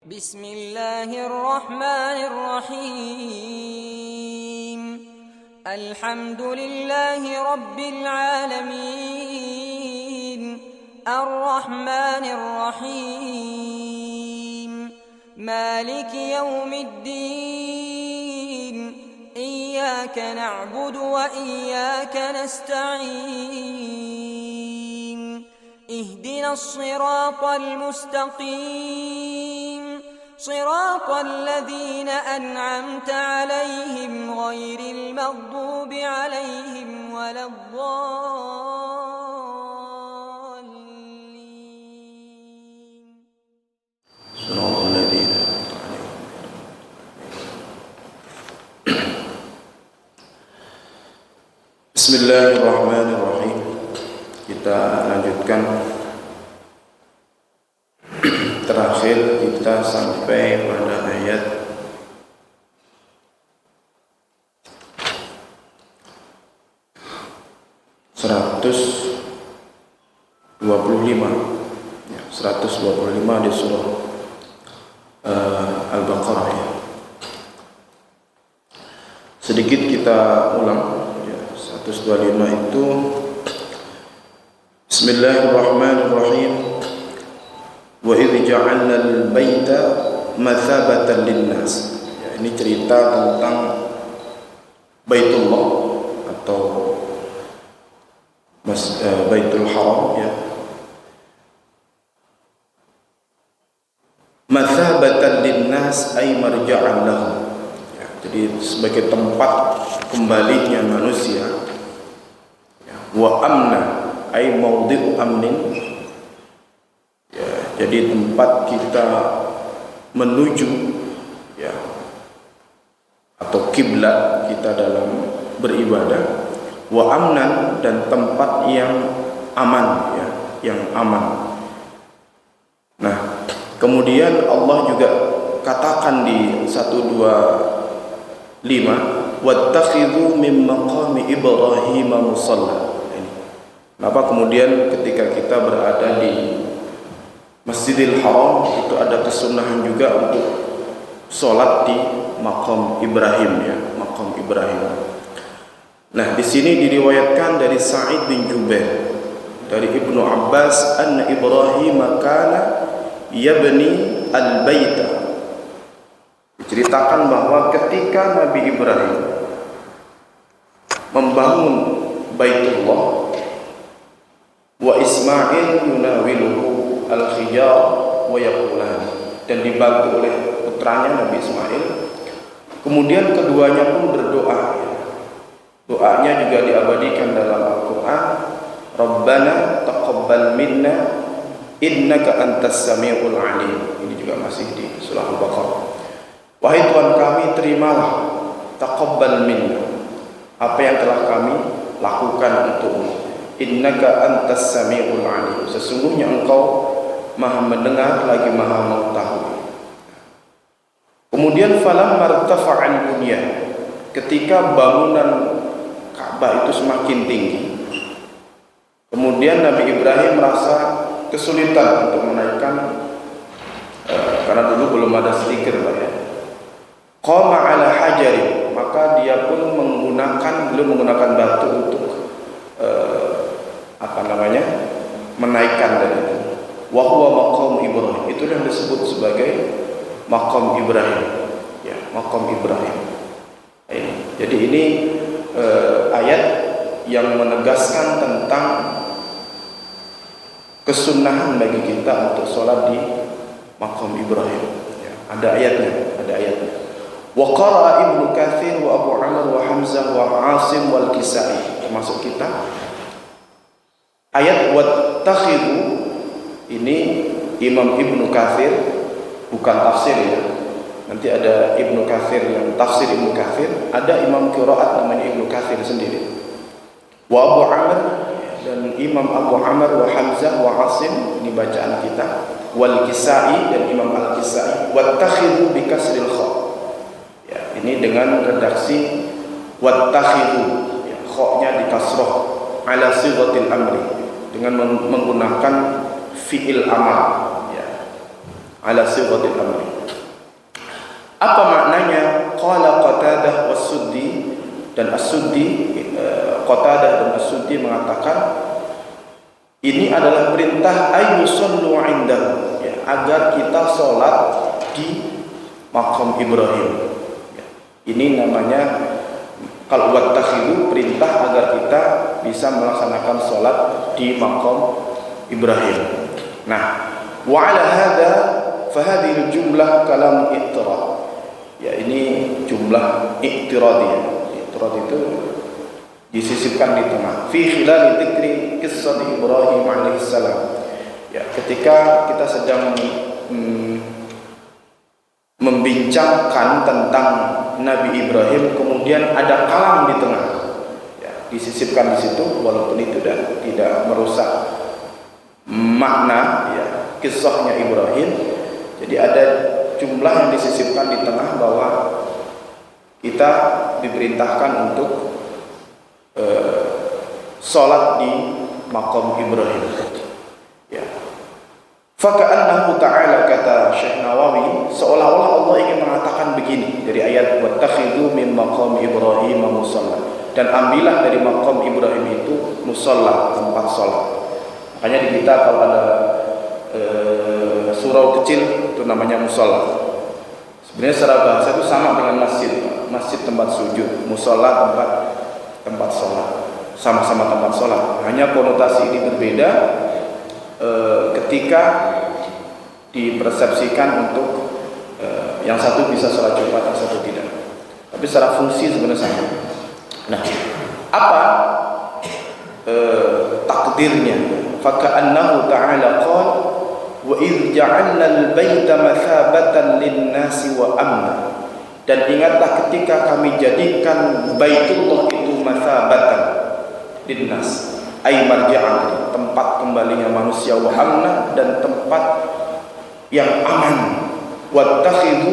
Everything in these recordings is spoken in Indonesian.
بسم الله الرحمن الرحيم الحمد لله رب العالمين الرحمن الرحيم مالك يوم الدين إياك نعبد وإياك نستعين اهدنا الصراط المستقيم صراط الذين أنعمت عليهم غير المغضوب عليهم ولا الضالين. صراط الذين Bismillahirrahmanirrahim. Kita lanjutkan. Terakhir kita sampai pada ayat 125 di surah Al-Baqarah ya. Sedikit kita ulang ya, 125 itu Bismillahirrahmanirrahim. Wa idh ja'alna al-baita mathabatan lin-nas. Ya, ini cerita tentang Baitullah atau Baitul Haram ya. Mathabatan lin-nas ay marja'an lahum. Ya, jadi sebagai tempat kembalinya manusia. Ya, wa amna ay mawdi'u amnin. Jadi tempat kita menuju ya atau kiblat kita dalam beribadah, wa amnan, dan tempat yang aman ya, yang aman. Nah, kemudian Allah juga katakan di 125 wattakhidhu min maqami Ibrahim musalla. Kenapa kemudian ketika kita berada di Masjidil Haram itu ada kesunahan juga untuk sholat di maqam Ibrahim ya, maqam Ibrahim. Nah, di sini diriwayatkan dari Sa'id bin Jubair dari Ibnu Abbas anna Ibrahim kana yabni al-baita. Diceritakan bahwa ketika Nabi Ibrahim membangun Baitullah wa Ismail yunawiluhu al-khijar wa yaqulan, dan dibantu oleh putranya Nabi Ismail. Kemudian keduanya pun berdoa. Doanya juga diabadikan dalam Al-Quran. Rabbana taqabbal minna innaka antas samiul alim. Ini juga masih di surah Al-Baqarah. Wahai Tuhan kami, terimalah taqabbal minna apa yang telah kami lakukan untukmu. Innaka antas samiul alim. Sesungguhnya engkau Maha mendengar lagi Maha mengetahui. Kemudian falam martafa'al bunyan, ketika bangunan Ka'bah itu semakin tinggi, kemudian Nabi Ibrahim merasa kesulitan untuk menaikkan karena dulu belum ada stiker Pak ya. Qama ala hajari, maka dia pun beliau menggunakan batu untuk menaikkan dari itu. Wa huwa maqam Ibrahim, itu yang disebut sebagai maqam Ibrahim ya, maqam Ibrahim. Jadi ini ayat yang menegaskan tentang kesunahan bagi kita untuk sholat di maqam Ibrahim ya, ada ayatnya. Wa qara'a Ibnu Katsir wa Abu Amr wa Hamzah wa Asim wal Kisai, termasuk kita. Ayat wattakhidhu ini Imam Ibnu Katsir, bukan tafsir ya. Nanti ada Ibnu Katsir yang tafsir Ibnu Katsir, ada imam qiraat namanya Ibnu Katsir sendiri. Wa Abu Amr, dan Imam Abu Amr wa Hamzah wa Asim, ini bacaan kita. Wal Kisai, dan Imam Al-Kisai. Wattakhidhu bi kasril kha. Ya, ini dengan redaksi wattakhidhu, ya, kha-nya di kasrah ala sighatil amri, dengan menggunakan fi'il amal ya, ala sighatil amri. Apa maknanya? Qala Qatadah was-Suddi, dan As-Suddi, Qatadah dan As-Suddi mengatakan ini adalah perintah ayyusallu indahu, ya, agar kita sholat di maqam Ibrahim. Ya, ini namanya kalau wattakhidu, perintah agar kita bisa melaksanakan sholat di maqam Ibrahim. Nah, wa ala hadza fa hadhihi jumlah kalam i'tirad. Ya, ini jumlah i'tiradiyah. I'tirad itu disisipkan di tengah. Fi khilal dzikri qissah Ibrahim alaihi salam. Ya, ketika kita sedang membincangkan tentang Nabi Ibrahim, kemudian ada kalam di tengah. Ya, disisipkan di situ, walaupun itu tidak merusak makna, ya, kisahnya Ibrahim. Jadi ada jumlah yang disisipkan di tengah bahwa kita diperintahkan untuk sholat di maqam Ibrahim. Ya. Faka'annahu ta'ala, kata Syekh Nawawi, seolah-olah Allah ingin mengatakan begini dari ayat wattakhidhu min maqam Ibrahim musalla, dan ambillah dari maqam Ibrahim itu musalla, tempat sholat. Makanya di kita kalau ada surau kecil itu namanya musalla. Sebenarnya secara bahasa itu sama dengan masjid. Masjid tempat sujud, musalla tempat sholat, sama-sama tempat sholat. Hanya konotasi ini berbeda ketika dipersepsikan untuk yang satu bisa sholat Jumat, yang satu tidak. Tapi secara fungsi sebenarnya sama. Nah, apa takdirnya? Faka'annahu ta'ala qala wa idh ja'alna al-baita mathabatan lin-nasi wa amna. Dan ingatlah ketika kami jadikan Baitullah itu mathabatan lin-nas, ay marja'an, tempat kembalinya manusia, wa amna, dan tempat yang aman. Wattakhidhu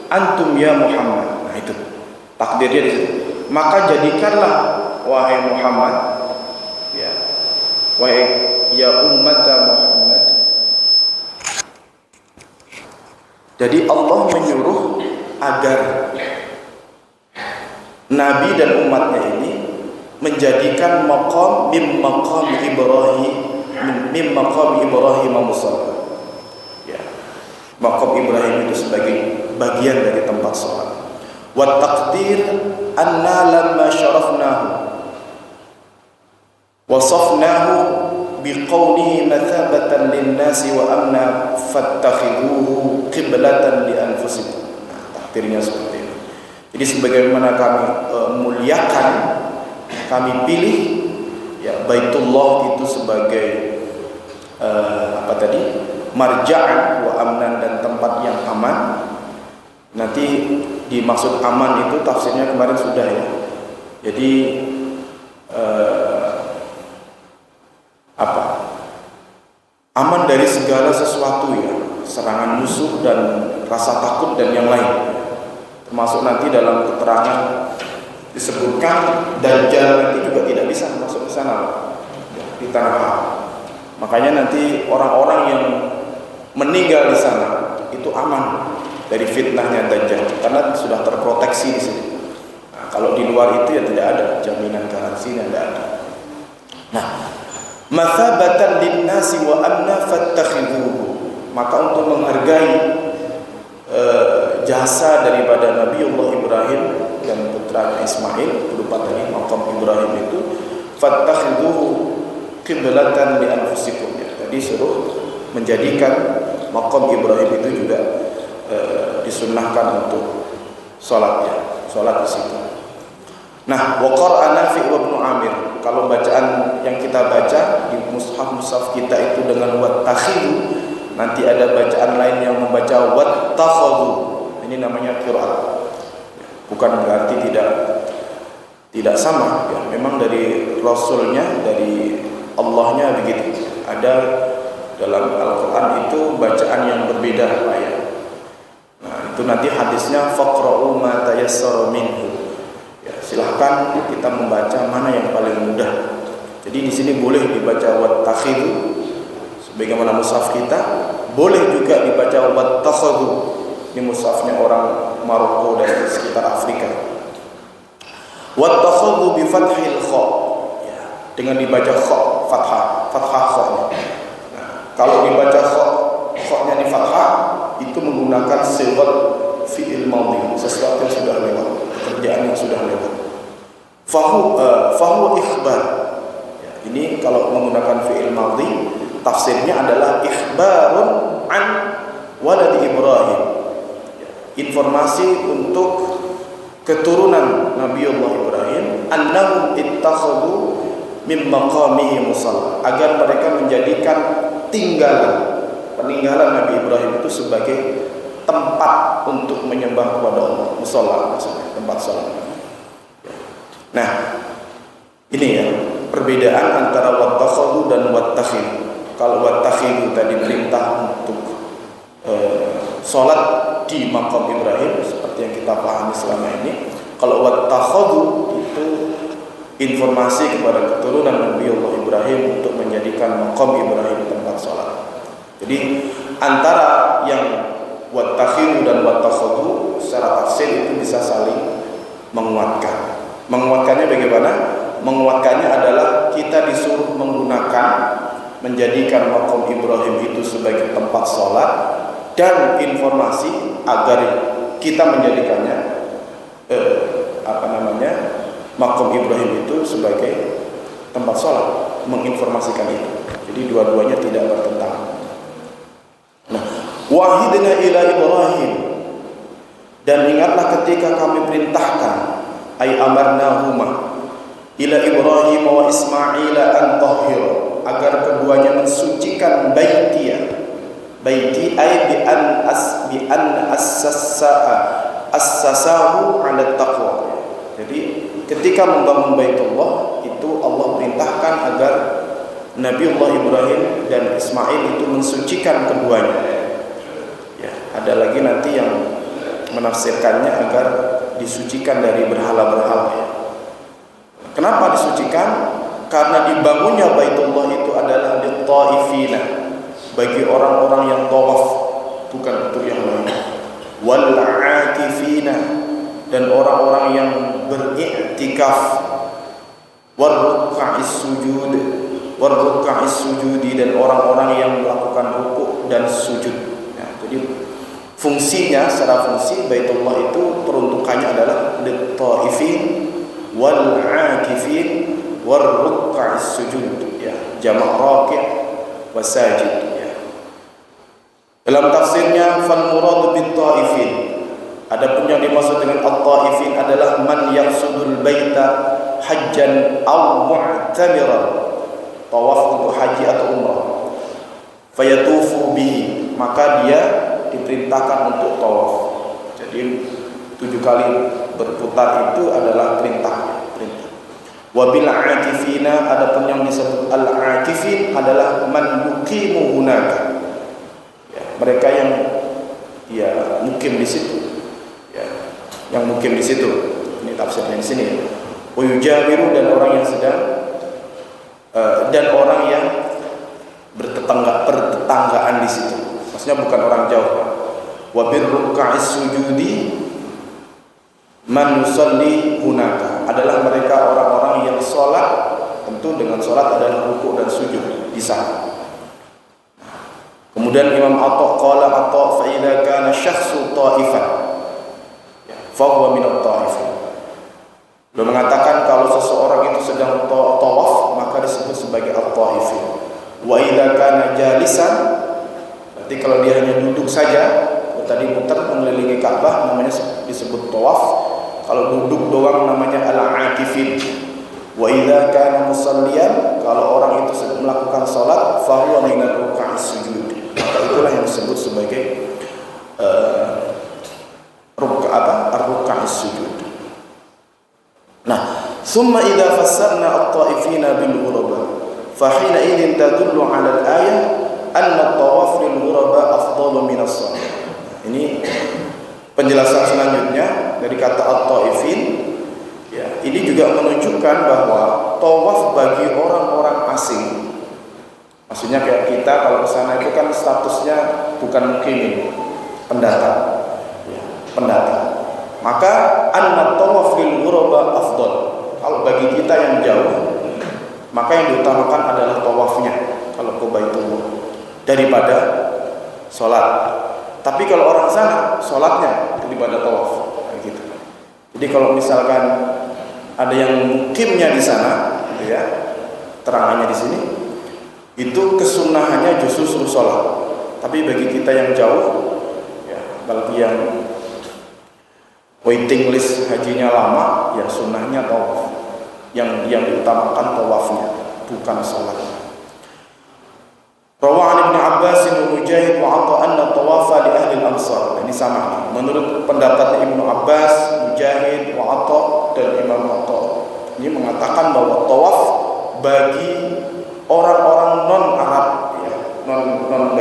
antum ya Muhammad. Nah, itu takdirnya di situ. Maka jadikanlah wahai Muhammad, ya, wahai ya umat Muhammad. Jadi Allah menyuruh agar Nabi dan umatnya ini menjadikan maqam mim maqam Ibrahim musalla. Ya. Maqam Ibrahim itu sebagai bagian dari tempat sholat. Wa taqdir anna lamma syarafnahu wasafnahu biqawlihi mathabatan lin-nasi wa amna fattakhidhuhu qiblatan li anfusikum. Takdirnya seperti ini. Jadi sebagaimana kami muliakan, kami pilih, ya, Baitullah itu sebagai marja'an wa amnan, dan tempat yang aman. Nanti dimaksud aman itu tafsirnya kemarin sudah, ya. Jadi aman dari segala sesuatu, ya, serangan musuh dan rasa takut dan yang lain. Termasuk nanti dalam keterangan disebutkan Dajjal nanti juga tidak bisa masuk ke sana, ya, di tanah haram. Makanya nanti orang-orang yang meninggal di sana itu aman dari fitnahnya Dajjal karena sudah terproteksi di sini. Nah, kalau di luar itu ya tidak ada jaminan garansinya, tidak ada. Nah, mathabatan lin-nasi wa amna fattakhidhuhu. Maka untuk menghargai jasa daripada Nabiullah Ibrahim dan putranya Ismail berupa dari maqam Ibrahim itu, fattakhidhuhu qiblatan li anfusikum. Jadi suruh menjadikan maqam Ibrahim itu juga disunnahkan untuk sholatnya, sholat di situ. Nah, wa qara'a Nafi' wa Ibnu Amir. Kalau bacaan yang kita baca di mushaf kita itu dengan wattakhidhu, nanti ada bacaan lain yang membaca wattakhadhu. Ini namanya qiraat. Bukan berarti tidak sama, ya. Memang dari Rasulnya, dari Allahnya begitu. Ada dalam Al-Quran itu bacaan yang berbeda ayat. Nah, itu nanti hadisnya faqra'u ma tayassara minhu. Ya, silahkan kita membaca mana yang paling mudah. Jadi di sini boleh dibaca wattakhidhu sebagaimana mushaf kita, boleh juga dibaca wattakhadhu Ini mushafnya orang Maroko dan sekitar Afrika. Wattakhadhu bi fathil kha, ya, dengan dibaca kha, fathah kha. Nah, kalau dibaca kha-nya di fathah itu menggunakan sigat fi'il madhi, sesuatu yang sudah lewat, pekerjaan yang sudah lewat. Fahu ikhbar. Ya, ini kalau menggunakan fi'il madhi, tafsirnya adalah ikhbarun an waladi Ibrahim. Ya, informasi untuk keturunan Nabiullah Ibrahim, annahum ittakhadhu min maqamihi musalla, agar mereka menjadikan peninggalan Nabi Ibrahim itu sebagai tempat untuk menyembah kepada Allah. Musalla maksudnya tempat salat. Nah, ini ya perbedaan antara wattakhadhu dan wattakhidhu. Kalau wattakhidhu tadi perintah untuk salat di makam Ibrahim seperti yang kita pahami selama ini. Kalau wattakhadhu itu informasi kepada keturunan Nabi Allah Ibrahim untuk menjadikan makam Ibrahim tempat salat. Jadi antara yang wattakhidhu dan wattakhadhu secara tafsir itu bisa saling menguatkan. Menguatkannya bagaimana? Menguatkannya adalah kita disuruh menjadikan makam Ibrahim itu sebagai tempat salat, dan informasi agar kita menjadikannya makam Ibrahim itu sebagai tempat sholat, menginformasikan itu. Jadi dua-duanya tidak bertentangan. Nah, wahidna ila Ibrahim, dan ingatlah ketika kami perintahkan, ay amarnahuma ila Ibrahim wa Ismail an tahhira, agar keduanya mensucikan baiti ay bi an assasahu 'ala taqwa. Jadi ketika membangun Baitullah itu Allah perintahkan agar Nabiullah Ibrahim dan Ismail itu mensucikan keduanya. Ya, ada lagi nanti yang menafsirkannya agar disucikan dari berhala-berhala. Ya. Kenapa disucikan? Karena dibangunnya Baitullah itu adalah lit-taifina, bagi orang-orang yang tawaf, bukan untuk yang lain. Wal 'akifina, dan orang-orang yang beriktikaf, warruka'is sujudi, dan orang-orang yang melakukan rukuk dan sujud. Nah, jadi fungsinya, secara fungsi Baitullah itu peruntukannya adalah lit-taifin wal 'akifin warruka'is sujud, ya, jamak raki' wasajid, ya. Dalam tafsirnya fal murad bit taifin, adapun yang dimaksud dengan at-taifin adalah man yaqsudul baita hajjan aw mu'tamiran, tawaf untuk haji atau umrah, fayatufu bihi, maka dia diperintahkan untuk tawaf. Jadi 7 kali berputar itu adalah perintah. Wabil 'akifina, adapun yang disebut al-'akifin adalah man yuqimu hunaka, ya, mereka yang ya mukim di situ. Yang mungkin di situ, ini tafsirnya di sini. Wayujawiru, dan orang yang sedang dan orang yang bertetanggaan di situ. Maksudnya bukan orang jauh. Wabir ruka'is sujudi man yusalli hunaka, adalah mereka orang-orang yang sholat, tentu dengan sholat adalah rukuk dan sujud di sana. Kemudian Imam Atha qala fa idza kana syakhsu ta'ifan fahuwa minat ta'ifin. Beliau mengatakan kalau seseorang itu sedang tawaf maka disebut sebagai at-ta'ifin. Wa idza kana jalisan, berarti kalau dia hanya duduk saja, tadi muter mengelilingi Ka'bah namanya disebut tawaf. Kalau duduk doang namanya al-'akifin. Wa idza kana musalliyan, kalau orang itu sedang melakukan salat, fahuwa minat ruka'is sujud. Maka itulah yang disebut sebagai ar-ruka'is sujud. Nah, summa idza fassarna at-ta'ifina bil ghuraba, fa hina idzin tadullu 'ala al-ayah anna at-tawaf lil ghuraba afdalu min as-shalah. Ini penjelasan selanjutnya dari kata at-ta'ifin, ya, ini juga menunjukkan bahwa tawaf bagi orang-orang asing, maksudnya kayak kita kalau ke sana itu kan statusnya bukan mukim, pendatang. pendatang. Maka anna tawaf lil ghuraba afdal. Kalau bagi kita yang jauh, maka yang diutamakan adalah tawafnya kalau ke Baitullah daripada sholat. Tapi kalau orang sana, sholatnya daripada tawaf, gitu. Jadi kalau misalkan ada yang mukimnya di sana, gitu ya, terangannya di sini, itu kesunahannya justru suruh sholat. Tapi bagi kita yang jauh, ya, apalagi yang waiting list hajinya lama, ya sunnahnya tawaf. Yang diutamakan tawafnya, bukan sholat. Rawahan Ibnu Abbas dan Mujahid wa 'atha anna tawafa li ahli al-Ansar. Ini sama. Menurut pendapat Ibnu Abbas, Mujahid, wa 'atha dan Imam 'atha, ini mengatakan bahwa tawaf bagi orang-orang non-Arab, ya, non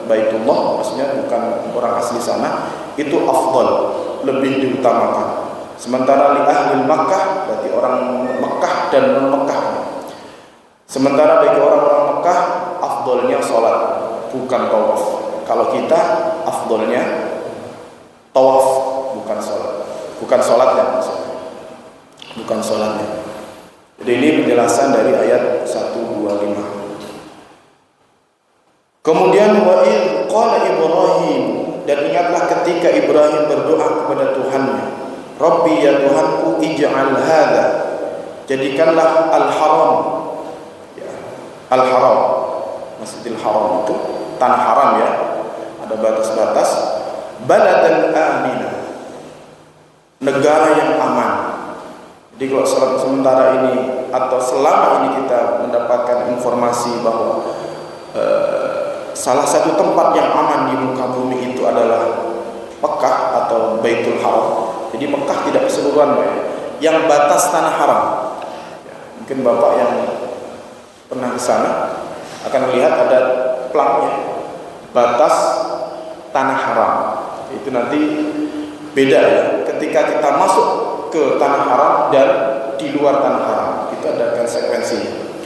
Baitullah, maksudnya bukan orang asli sana, itu afdal, lebih diutamakan. Sementara li ahli Makkah, berarti orang Mekah dan non-Mekah. Sementara bagi orang-orang Mekah, afdolnya sholat, bukan tawaf. Kalau kita, afdolnya tawaf, bukan sholat. Bukan sholatnya maksudnya. Bukan sholatnya. Jadi ini penjelasan dari ayat 125. Kemudian wa id qala Ibrahim, dan ingatlah ketika Ibrahim berdoa kepada Tuhannya, Rabbi ya Tuhanku, ij'al hadza, jadikanlah al-haram, ya, al-haram, Masjidil Haram itu tanah haram, ya, ada batas-batas, baladan amina, negara yang aman. Jadi kalau sementara ini atau selama ini kita mendapatkan informasi bahwa salah satu tempat yang aman di muka bumi itu adalah Mekah atau Baitul Haram. Jadi Mekah tidak keseluruhan, yang batas tanah haram. Ya, mungkin Bapak yang pernah ke sana akan melihat ada plaknya, batas tanah haram. Itu nanti beda, ya, ketika kita masuk ke tanah haram dan di luar tanah haram. Itu ada konsekuensinya.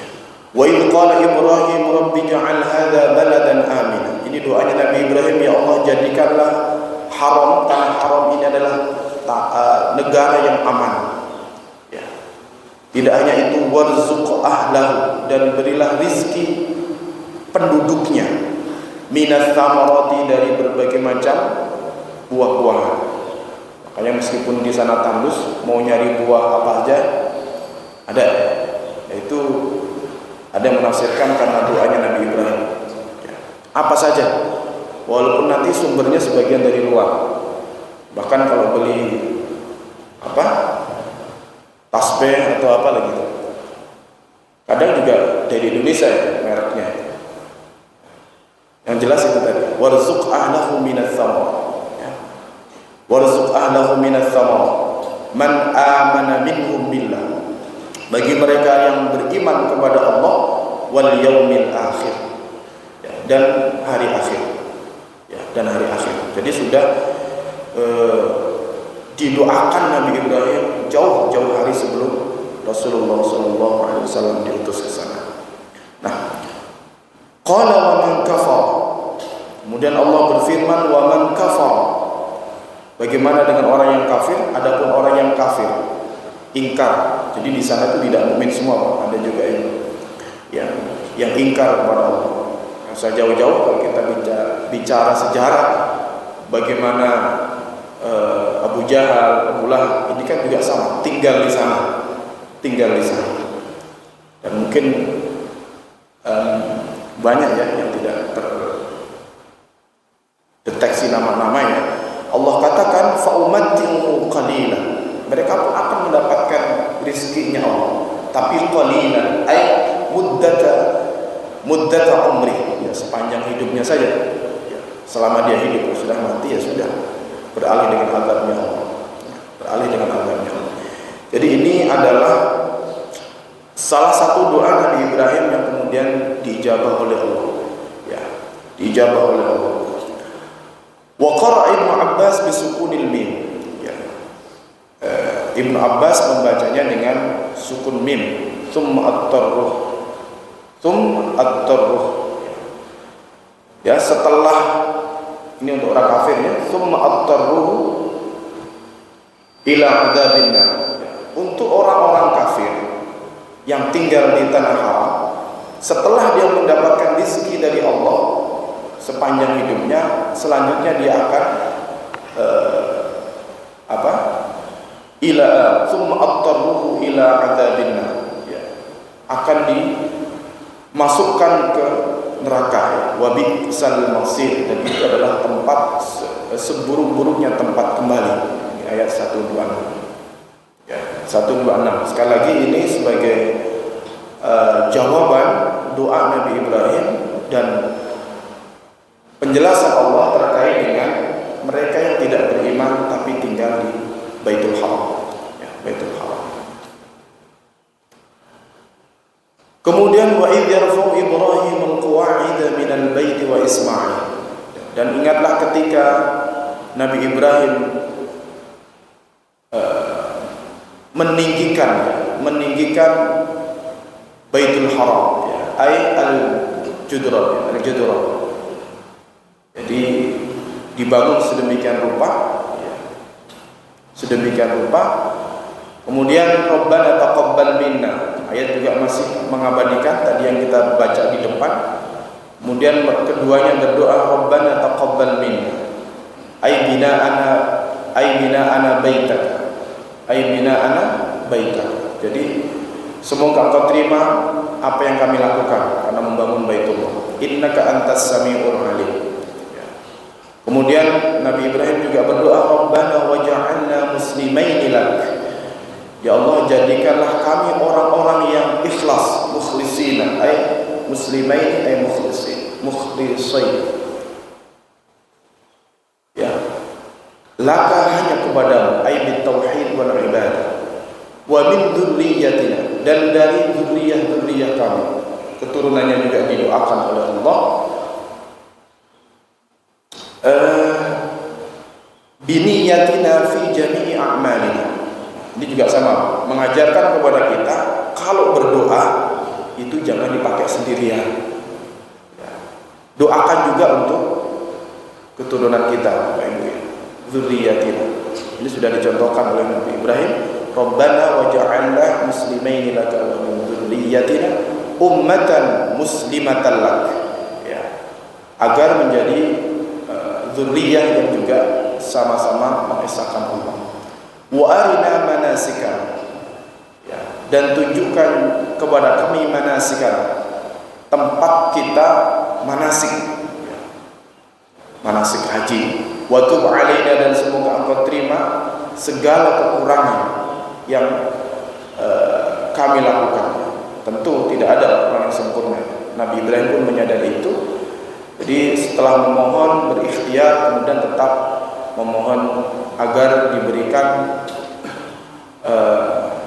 Wa idh qala Ibrahim rabbi ja'al hadza baladan amina. Ini doanya Nabi Ibrahim, ya Allah, jadikanlah haram, tanah haram ini adalah negara yang aman, ya. Tidak hanya itu, warzuq ahlahu, dan berilah rizki penduduknya, minas thamarati, dari berbagai macam buah-buahan. Makanya meskipun di sana tandus, mau nyari buah apa aja ada, yaitu ada yang menafsirkan karena doanya Nabi Ibrahim, ya, apa saja, walaupun nanti sumbernya sebagian dari luar. Bahkan kalau beli tasbih atau apa lagi, kadang juga dari Indonesia, ya, mereknya. Yang jelas itu tadi, warzuq ahlahu minas thamar, ya. Warzuq ahlahu minas thamar man amana minhum billah, bagi mereka yang beriman kepada Allah, wal yaumil akhir, ya, dan hari akhir, ya, dan hari akhir. Jadi sudah didoakan Nabi Ibrahim jauh-jauh hari sebelum Rasulullah SAW diutus ke sana. Nah, qala wa man kafar, kemudian Allah berfirman, wa man kafar, bagaimana dengan orang yang kafir? Adapun orang yang kafir, ingkar. Jadi di sana itu tidak mukmin semua, ada juga yang ingkar kepada Allah. Yang jauh-jauh kalau kita bicara sejarah, bagaimana Abu Jahal, Abu Lahab, ini kan juga sama, tinggal di sana. Dan mungkin banyak, ya, yang tidak terdeteksi nama-namanya. Allah katakan fa'umatti'u qalilan, mereka pun akan mendapatkan rizkinya Allah, tapi qalilan, ay muddata umri, ya, sepanjang hidupnya saja, ya, selama dia hidup. Sudah mati, ya sudah, beralih dengan azabnya Allah, Jadi ini adalah salah satu doa Nabi Ibrahim yang kemudian diijabah oleh Allah, ya, diijabah oleh Allah. Wa qara Ibnu Abbas bisukunil mim, ya. Ibnu Abbas membacanya dengan sukun mim, tsumma at-tarruh, ya, setelah ini untuk orang kafir, ya, tsumma at-tarruh ila adzabin nar. Untuk orang-orang kafir yang tinggal di tanah haram, setelah dia mendapatkan rezeki dari Allah sepanjang hidupnya, selanjutnya dia akan ila thumma attaruhu ila adzabin nar, akan dimasukkan ke neraka, wa bi'sal masir, dan itu adalah tempat seburuk-buruknya tempat kembali. Ini ayat 126. 126. Sekali lagi ini sebagai jawaban doa Nabi Ibrahim dan penjelasan Allah terkait dengan mereka yang tidak beriman tapi tinggal di Baitul Haram, Baitul Haram. Kemudian wa idh yarfa'u Ibrahim al-qawa'ida minal bait wa Ismail, dan ingatlah ketika Nabi Ibrahim meninggikan Baitul Haram, ay al-judran, jadi dibangun sedemikian rupa, kemudian Rabbana taqabbal minna, ayat juga masih mengabadikan tadi yang kita baca di depan. Kemudian keduanya berdoa Rabbana taqabbal minna, ay bina'ana baitak, jadi semoga engkau terima apa yang kami lakukan karena membangun Baitullah, innaka antas sami'ul alim. Kemudian Nabi Ibrahim juga berdoa Rabbana waj'alna muslimaini lak, ya Allah jadikanlah kami orang-orang yang ikhlas, mukhlisina, ay muslimaini ay mukhlisin, ya, laka hanya kepadamu, ay bitauhid wal ibadah, wa min dzurriyyatina, dan dari dzurriyyah kami, keturunannya juga didoakan oleh Allah, biniyatina fi jami'i a'malina. Ini juga sama, mengajarkan kepada kita kalau berdoa itu jangan dipakai sendirian, doakan juga untuk keturunan kita, dzurriyyatina. Ini sudah dicontohkan oleh Nabi Ibrahim, Rabbana waj'alna muslimaini laka wa min dzurriyyatina ummatan muslimatan lak, agar menjadi dzurriyyah yang juga sama-sama mengesahkan Allah. Wa arina manasika, dan tunjukkan kepada kami manasikan, tempat kita manasik haji. Wa tub alaina, dan semoga engkau terima segala kekurangan yang kami lakukan. Tentu tidak ada orang yang sempurna. Nabi Ibrahim pun menyadari itu. Jadi setelah memohon, berikhtiar, kemudian tetap memohon agar diberikan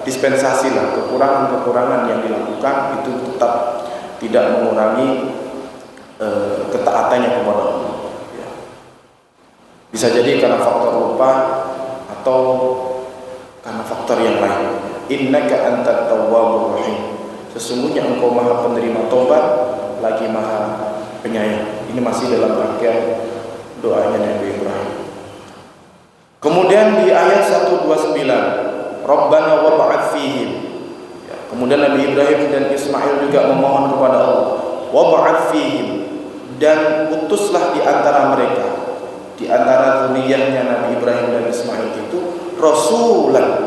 dispensasi lah, kekurangan-kekurangan yang dilakukan itu tetap tidak mengurangi ketaatannya kepada Allah. Bisa jadi karena faktor lupa atau karena faktor yang lain. Innaka antat tawwabur rahim, sesungguhnya engkau maha penerima tobat lagi maha penyayang. Ini masih dalam rangkaian doanya Nabi Ibrahim. Kemudian di ayat 129, Rabbana wab'ats fihim. Kemudian Nabi Ibrahim dan Ismail juga memohon kepada Allah, wab'ats fihim, dan utuslah di antara mereka, di antara zuriyahnya Nabi Ibrahim dan Ismail itu rasulan,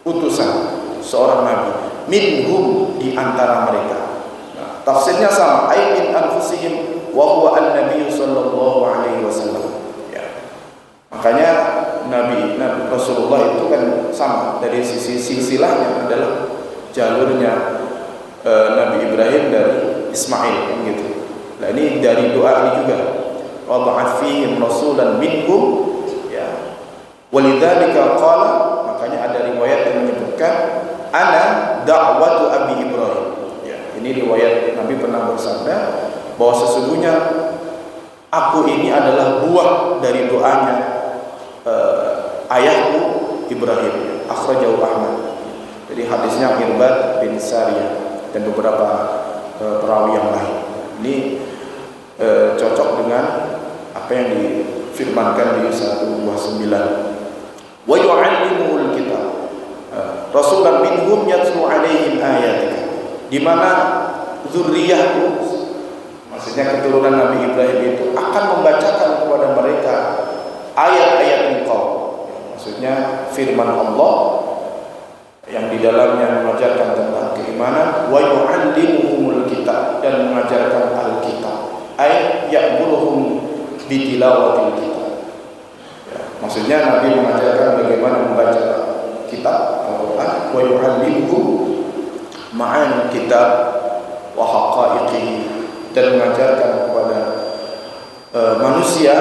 utusan, seorang nabi, minhum, di antara mereka. Tafsirnya sama, ay min anfusihim wa huwa an-nabiy sallallahu alaihi wasallam. Makanya Nabi Rasulullah itu kan sama, dari sisi silsilahnya adalah jalurnya Nabi Ibrahim dari Ismail kan gitu. Nah ini dari doa ini juga, wa ba'ats fihim rasulan minhum, walidzalika qala, makanya ada riwayat yang menyebutkan ana da'watu Abi Ibrahim. Ini riwayat Nabi pernah bersabda bahwa sesungguhnya aku ini adalah buah dari doanya ayahku Ibrahim, akhrajahu Ahmad. Jadi hadisnya Irbad bin Sariyah dan beberapa perawi yang lain. Ini cocok dengan apa yang difirmankan di 129. Wa yu'allimuhu rasulan minhum yatlu alaihim ayatika, di mana zurriyahku, maksudnya keturunan Nabi Ibrahim itu akan membacakan kepada mereka ayat-ayat engkau, maksudnya firman Allah yang di dalamnya mengajarkan tentang keimanan, wa yu'allimuhumul kitab, dan mengajarkan al-kitab, ay ya'muruhum bitilawatil kitab. Ya, maksudnya Nabi mengajarkan bagaimana membaca kitab Al-Qur'an, wa yu'allimuhum ma'an kitab wa haqa'iqihi, dan mengajarkan kepada manusia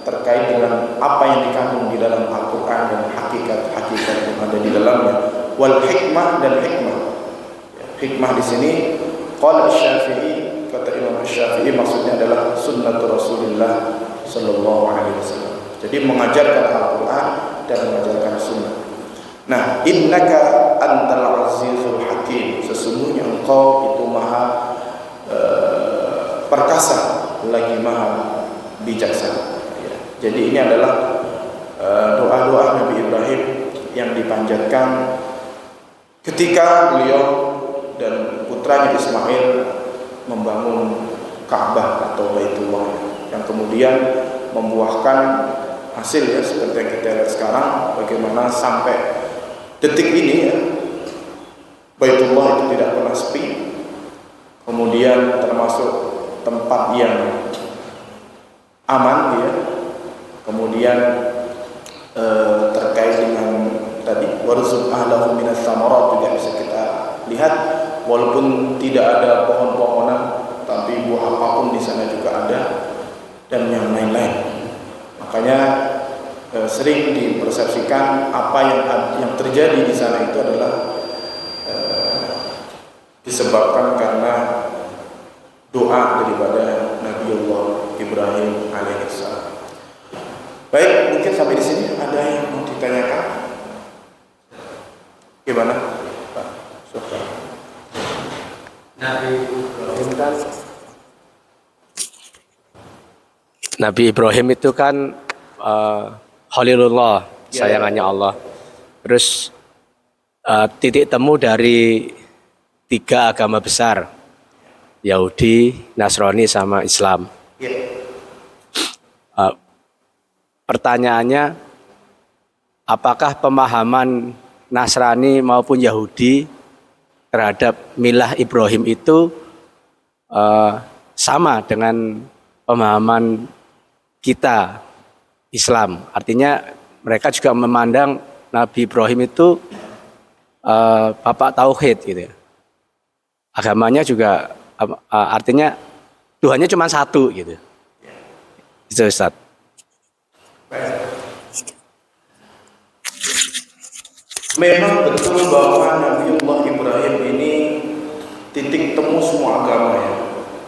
terkait dengan apa yang dikandung di dalam Al-Quran dan hakikat-hakikat yang ada di dalamnya. Wal hikmah, dan hikmah. Hikmah di sini qala Asy-Syafi'i, kata Imam Asy-Syafi'i, maksudnya adalah sunnatur Rasulullah sallallahu alaihi wasallam. Jadi mengajarkan Al-Quran dan mengajarkan sunnah. Nah, innaka antal azizul hakim, sesungguhnya engkau itu maha perkasa lagi maha bijaksana. Jadi ini adalah doa-doa Nabi Ibrahim yang dipanjatkan ketika beliau dan putranya Ismail membangun Ka'bah atau Baitullah, yang kemudian membuahkan hasil ya, seperti yang kita lihat sekarang, bagaimana sampai detik ini ya, Baitullah itu tidak pernah sepi. Kemudian termasuk tempat yang aman ya. Kemudian terkait dengan tadi warzuq ahlahu minas samarat juga bisa kita lihat, walaupun tidak ada pohon-pohonan tapi buah apapun di sana juga ada, dan yang lain-lain. Makanya sering dipersepsikan apa yang terjadi di sana itu adalah disebabkan karena doa daripada Nabiullah Ibrahim alaihissalam. Baik, mungkin sampai di sini ada yang mau ditanyakan? Gimana, Pak? Syukran. Nabi Ibrahim itu kan Khalilullah, sayangannya Allah. Terus titik temu dari 3 agama besar, Yahudi, Nasrani, sama Islam. Pertanyaannya, apakah pemahaman Nasrani maupun Yahudi terhadap milah Ibrahim itu sama dengan pemahaman kita Islam? Artinya mereka juga memandang Nabi Ibrahim itu bapak tauhid gitu ya. Agamanya juga artinya Tuhannya cuma satu gitu. Itu Ustaz. Memang betul bahwa Nabiullah Ibrahim ini titik temu semua agama ya.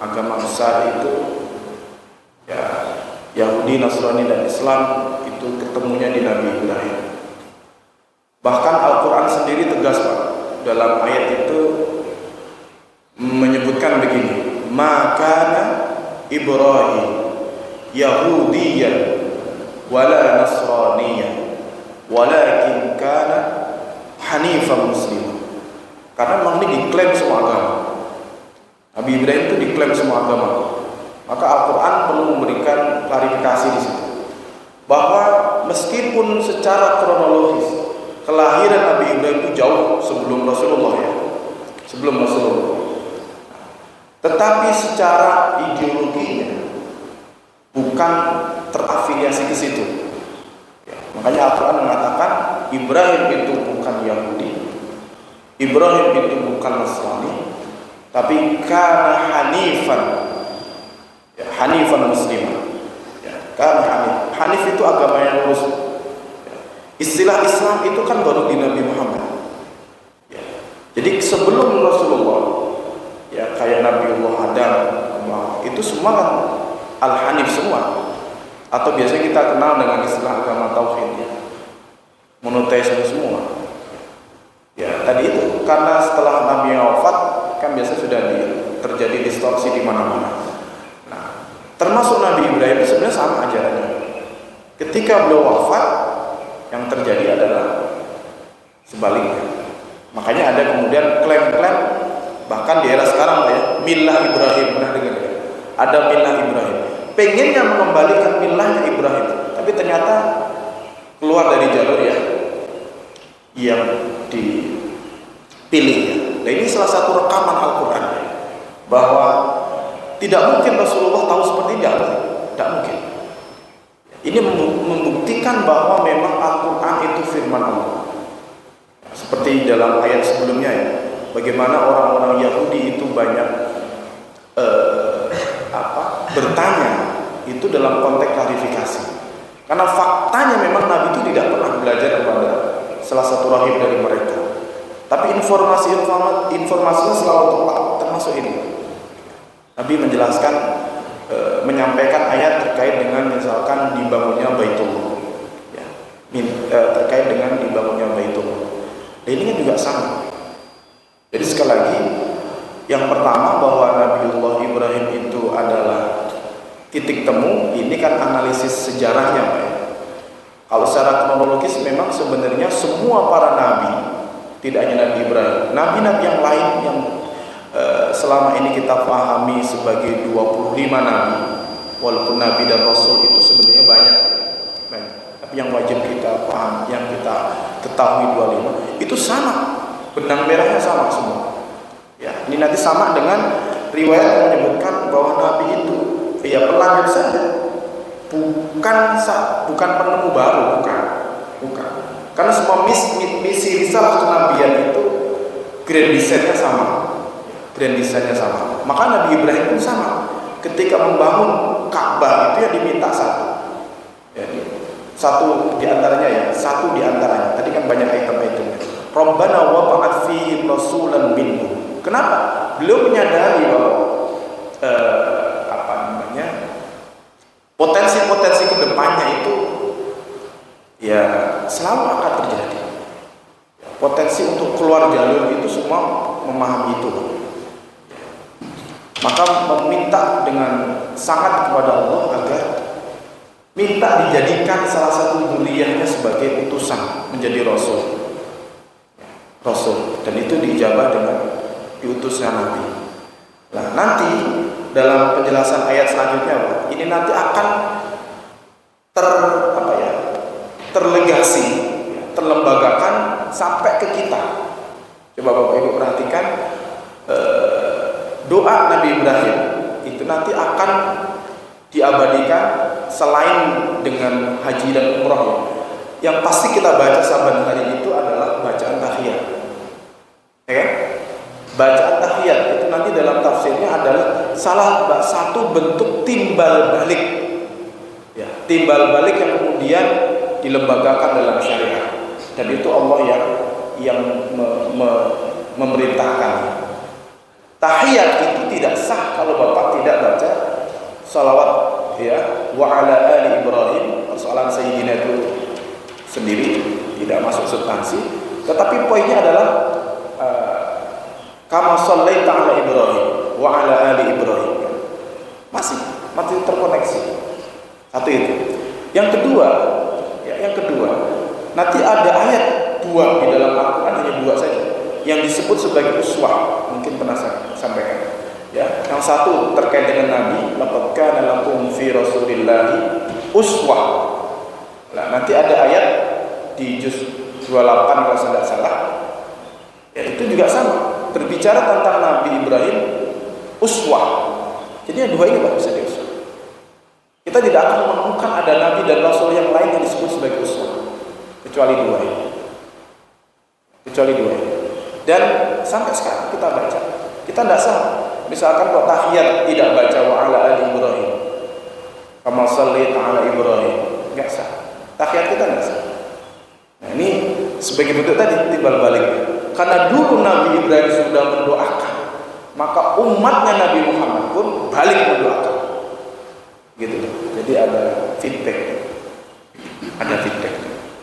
Agama besar itu ya, Yahudi, Nasrani, dan Islam itu ketemunya di Nabi Ibrahim. Bahkan Al-Quran sendiri tegas Pak, dalam ayat itu menyebutkan begini, maka Ibrahim Yahudiyan wala Nasraniyan walakin kana hanifan musliman. Karena memang ini diklaim semua agama. Nabi Ibrahim itu diklaim semua agama. Maka Al-Quran perlu memberikan klarifikasi di situ, bahwa meskipun secara kronologis kelahiran Nabi Ibrahim itu jauh sebelum Rasulullah ya, sebelum Rasulullah, tetapi secara ideologinya bukan terafiliasi ke situ. Ya, makanya Al-Quran mengatakan Ibrahim itu bukan Yahudi, Ibrahim itu bukan Nasrani, tapi kana hanifan, ya, hanifan musliman. Ya, kana hanif. Hanif itu agama yang lurus. Ya, istilah Islam itu kan baru di Nabi Muhammad. Ya, jadi sebelum Rasulullah, ya kayak Nabiullah Adam, itu semua kan Al-Hanif semua, atau biasanya kita kenal dengan istilah agama tauhid ya, monoteisme semua. Ya tadi itu karena setelah Nabi wafat kan biasa sudah terjadi distorsi di mana-mana. Nah, termasuk Nabi Ibrahim sebenarnya sama ajarannya. Ketika beliau wafat, yang terjadi adalah sebaliknya. Makanya ada kemudian klaim-klaim bahkan di era sekarang ya, millah Ibrahim, pernah dengar ya? Ada millah Ibrahim. Pengennya mengembalikan millahnya Ibrahim, tapi ternyata keluar dari jalur ya yang dipilih ya. Nah, ini salah satu rekaman Al-Quran ya, bahwa tidak mungkin Rasulullah tahu seperti ini, tidak mungkin. Ini membuktikan bahwa memang Al-Quran itu firman Allah. Seperti dalam ayat sebelumnya ya, bagaimana orang-orang Yahudi itu banyak bertanya itu dalam konteks klarifikasi. Karena faktanya memang Nabi itu tidak pernah belajar kepada salah satu rahib dari mereka. Tapi informasinya selalu tepat, termasuk ini. Nabi menjelaskan, menyampaikan ayat terkait dengan misalkan dibangunnya Baitullah, ya, terkait dengan dibangunnya Baitullah. Dan ini kan juga sama. Jadi sekali lagi, yang pertama bahwa Nabiullah Ibrahim itu adalah titik temu, ini kan analisis sejarahnya Pak. Kalau secara kronologis memang sebenarnya semua para nabi, tidak hanya Nabi Ibrahim, nabi-nabi yang lain yang selama ini kita pahami sebagai 25 nabi, walaupun nabi dan rasul itu sebenarnya banyak. Tapi yang wajib kita paham, yang kita ketahui 25 itu sama, benang merahnya sama semua. Ya, ini nanti sama dengan riwayat yang menyebutkan bahwa nabi itu ya pelanjut saja, bukan penemu baru, bukan. Karena semua misi risalah kenabian itu grand design-nya sama. Maka Nabi Ibrahim pun sama. Ketika membangun Ka'bah itu yang diminta satu. Ya, satu diantaranya. Tadi kan banyak item-itemnya. Rabbana wa ba'ath fihim rasulan minhum. Kenapa? Beliau menyadari bahwa potensi-potensi kedepannya itu ya selalu akan terjadi. Potensi untuk keluar jalur itu semua memahami itu. Maka meminta dengan sangat kepada Allah agar minta dijadikan salah satu dzurriyyahnya sebagai utusan menjadi rasul. Dan itu diijabah dengan diutusnya Nabi. Nah, nanti dalam penjelasan ayat selanjutnya, ini nanti akan terlegasi, terlembagakan sampai ke kita. Coba Bapak Ibu perhatikan, doa Nabi Ibrahim itu nanti akan diabadikan selain dengan haji dan umroh. Yang pasti kita baca saban hari itu adalah bacaan tahiyat. Ya, bacaan tahiyat itu nanti dalam tafsirnya adalah salah satu bentuk timbal balik. Ya, timbal balik yang kemudian dilembagakan dalam syariat. Dan itu Allah yang memerintahkan. Tahiyat itu tidak sah kalau Bapak tidak baca salawat ya wa ala ali Ibrahim. Persoalan Sayyidina itu sendiri tidak masuk substansi, tetapi poinnya adalah kama shallaita ala Ibrahim wa ala ali Ibrahim. Masih terkoneksi. Satu itu. Yang kedua, nanti ada ayat 2 di dalam Al-Quran, hanya 2 saja yang disebut sebagai uswah. Mungkin pernah saya sampaikan ya. Yang satu terkait dengan Nabi, laqad kana lakum fi Rasulillahi uswah. Nah, nanti ada ayat di juz 28 kalau saya tidak salah. Ya, itu juga sama, berbicara tentang Nabi Ibrahim uswah. Jadi yang 2 ini Pak bisa diuswah. Kita tidak akan menemukan ada Nabi dan Rasul yang lain yang disebut sebagai uswah kecuali 2 ini. Dan sampai sekarang kita baca, kita tidak sah. Misalkan kok tahiyat tidak baca wa ala ali Ibrahim, kama shallaita ala Ibrahim, enggak sah. Tahiyat kita enggak sah. Nah, ini sebagai bentuk tadi timbal baliknya. Karena dulu Nabi Ibrahim sudah mendoakan, maka umatnya Nabi Muhammad pun balik mendoakan. Gitu. Jadi ada feedback.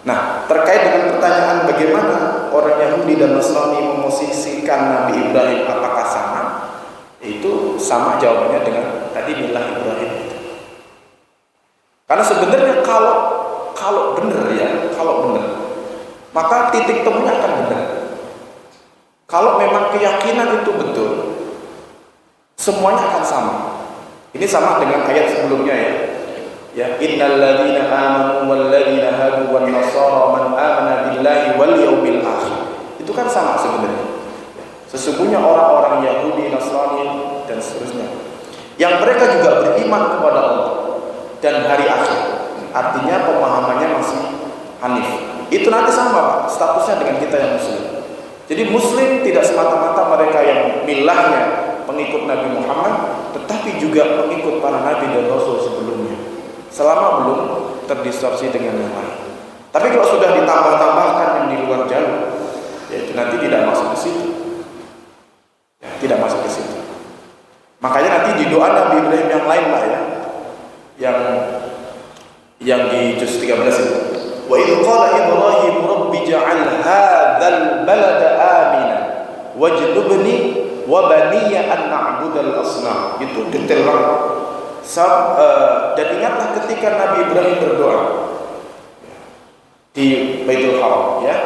Nah, terkait dengan pertanyaan bagaimana orang Yahudi dan Nasrani memosisikan Nabi Ibrahim, apakah sama? Itu sama jawabannya dengan tadi millah Ibrahim. Karena sebenarnya kalau benar, maka titik temunya akan benar. Kalau memang keyakinan itu betul, semuanya akan sama. Ini sama dengan ayat sebelumnya ya. Ya, innal ladzina amanu wal ladzina hadu wan nasara man amana billahi wal yaumil akhir. Itu kan sama sebenarnya. Sesungguhnya orang-orang Yahudi, Nasrani dan seterusnya yang mereka juga beriman kepada Allah dan hari akhir. Artinya pemahamannya masih hanif. Itu nanti sama Pak, statusnya dengan kita yang muslim. Jadi muslim tidak semata-mata mereka yang milahnya pengikut Nabi Muhammad, tetapi juga pengikut para nabi dan rasul sebelumnya, selama belum terdistorsi dengan yang lain. Tapi kalau sudah ditambah-tambahkan yang di luar jalur, ya itu nanti tidak masuk ke situ. Ya, tidak masuk ke situ. Makanya nanti di doa Nabi Ibrahim yang lain Pak ya, yang di juz 13 itu. Wa idh qala Ibrahim rabbi ja'al hadzal balada amina wajnubni wa baniya an na'budal asnam. Itu detail banget. Dan ingatlah ketika Nabi Ibrahim berdoa di Baitul Haram ya.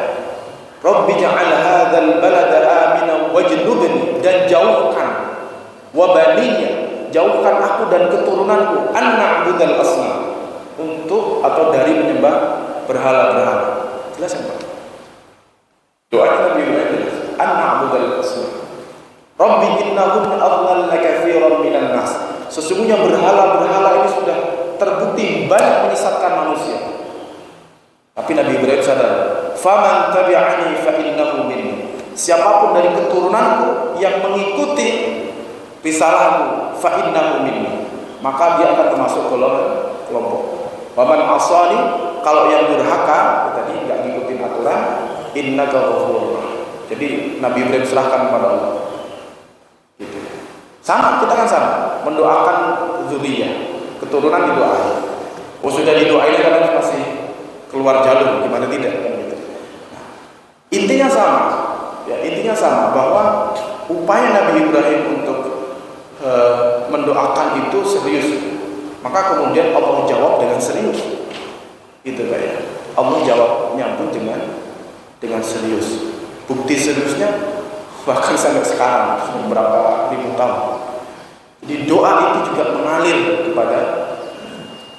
Rabbi ja'al hadzal balada amina wajnubni, dan jauhkan wa baniya, jauhkan aku dan keturunanku an na'budal asnam, untuk atau dari menyembah berhala-berhala. Jelas kan Pak? Doa Nabi Ibrahim jelas. An na'budal asnam. Rabbi innahum adlalla katsiran minan nas. Sesungguhnya berhala-berhala ini sudah terbukti banyak menyesatkan manusia. Tapi Nabi Ibrahim sadar, faman tabi'ani fa innahu minni. Siapapun dari keturunanku yang mengikuti risalahku, fa innahu minni, maka dia akan termasuk golongan kelompok. Waman asani, kalau yang durhaka tadi enggak ngikutin aturan, innaka ghafurur. Jadi Nabi Ibrahim serahkan kepada Allah. Gitu. Sama, kita kan sama, mendoakan zuriyah, keturunan didoain. Oh sudah didoain kan masih keluar jalur, gimana tidak kan gitu. Nah, intinya sama. Ya, intinya sama bahwa upaya Nabi Ibrahim untuk mendoakan itu serius. Maka kemudian Allah jawab dengan serius. Itu Pak ya. Allah jawabnya pun dengan serius. Bukti seriusnya bahkan sampai sekarang beberapa ribu tahun. Jadi doa itu juga mengalir kepada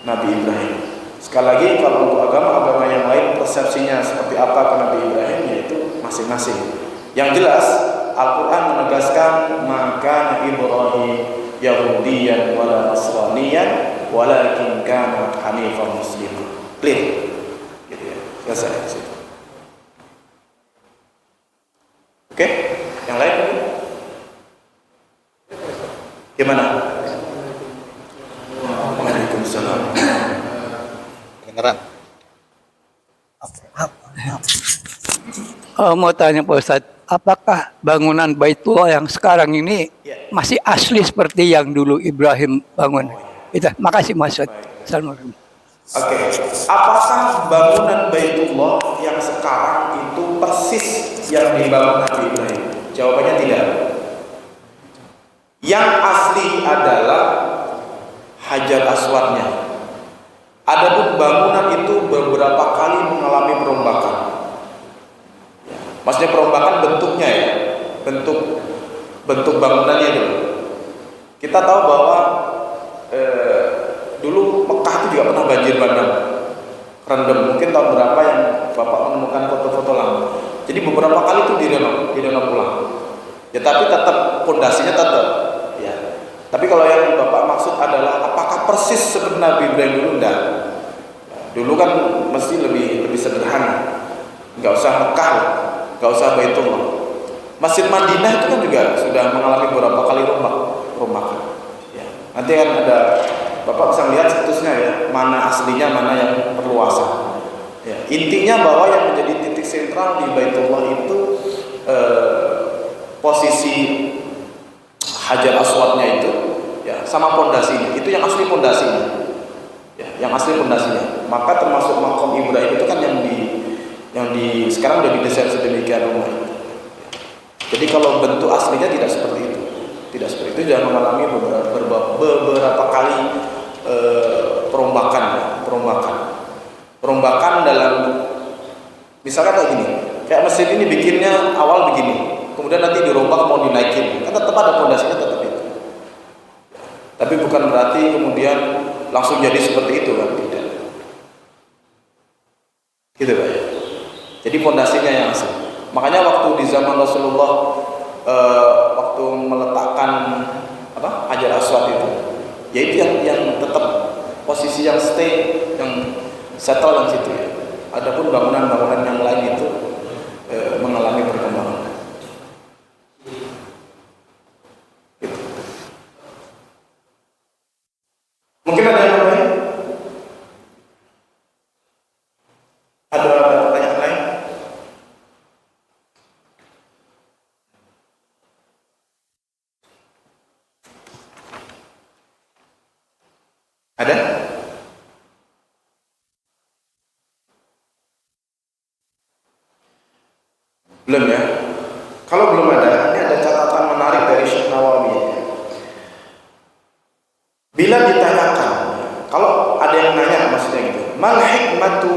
Nabi Ibrahim. Sekali lagi, kalau untuk agama-agama yang lain persepsinya seperti apa ke Nabi Ibrahim, yaitu masing-masing. Yang jelas Al-Quran menegaskan maka Ibrahim Yahudiyan wala Nasraniyan walakin kana hanifan musliman. Clear. Gitu ya. Selesai di situ. Oke, yang lain mungkin? Gimana? Waalaikumsalam. Kedengeran? Mau tanya Pak Ustadz, apakah bangunan Baitullah yang sekarang ini masih asli seperti yang dulu Ibrahim bangun? Itu, makasih Mas Ustadz. Assalamualaikum. Oke, apakah bangunan Baitullah yang sekarang itu persis yang dibangun Nabi Ibrahim? Jawabannya tidak. Yang asli adalah Hajar Aswadnya. Adapun bangunan itu beberapa kali mengalami perombakan. Maksudnya perombakan bentuknya ya, bentuk bangunannya itu. Kita tahu bahwa dulu Mekah itu juga pernah banjir bandang, rendam. Mungkin tahun berapa yang Bapak menemukan foto-foto lama. Jadi beberapa kali itu direnov ulang. Ya tapi tetap pondasinya tetap. Ya. Tapi kalau yang Bapak maksud adalah apakah persis seperti Nabi Ibrahim dulu? Enggak. Dulu kan mesti lebih sederhana. Enggak usah Mekah, enggak usah Baitullah. Masjid Madinah itu kan juga sudah mengalami beberapa kali rombakan. Ya. Nanti kan ada Bapak bisa lihat situsnya ya, mana aslinya, mana yang perluasan. Ya. Intinya bahwa yang menjadi titik sentral di Baitullah itu posisi Hajar Aswadnya itu, ya, sama pondasinya. Itu yang asli pondasinya. Ya, yang asli pondasinya. Maka termasuk makom Ibrahim itu kan yang di sekarang udah didesain sedemikian rumah. Jadi kalau bentuk aslinya tidak seperti itu. Tidak seperti itu, sudah mengalami beberapa kali perombakan dalam misalnya kayak gini. Kayak masjid ini bikinnya awal begini. kemudian nanti dirombak mau dinaikin, kan tetap ada pondasinya, tetap itu. Tapi bukan berarti kemudian langsung jadi seperti itu kan, tidak. Gitu Pak ya. Jadi pondasinya yang asli. Makanya waktu di zaman Rasulullah waktu meletakkan Hajar Aswad itu, yaitu yang tetap posisi yang stay, yang settle yang situ ya. Adapun bangunan-bangunan yang lain itu mengalami perkembangan. Gitu. Mungkin ada yang lain? Ada pertanyaan lain? Ada? Belum ya? Kalau belum ada, ini ada catatan menarik dari Syekh Nawawi. Bila ditanyakan, kalau ada yang nanya maksudnya gitu, mal hikmatu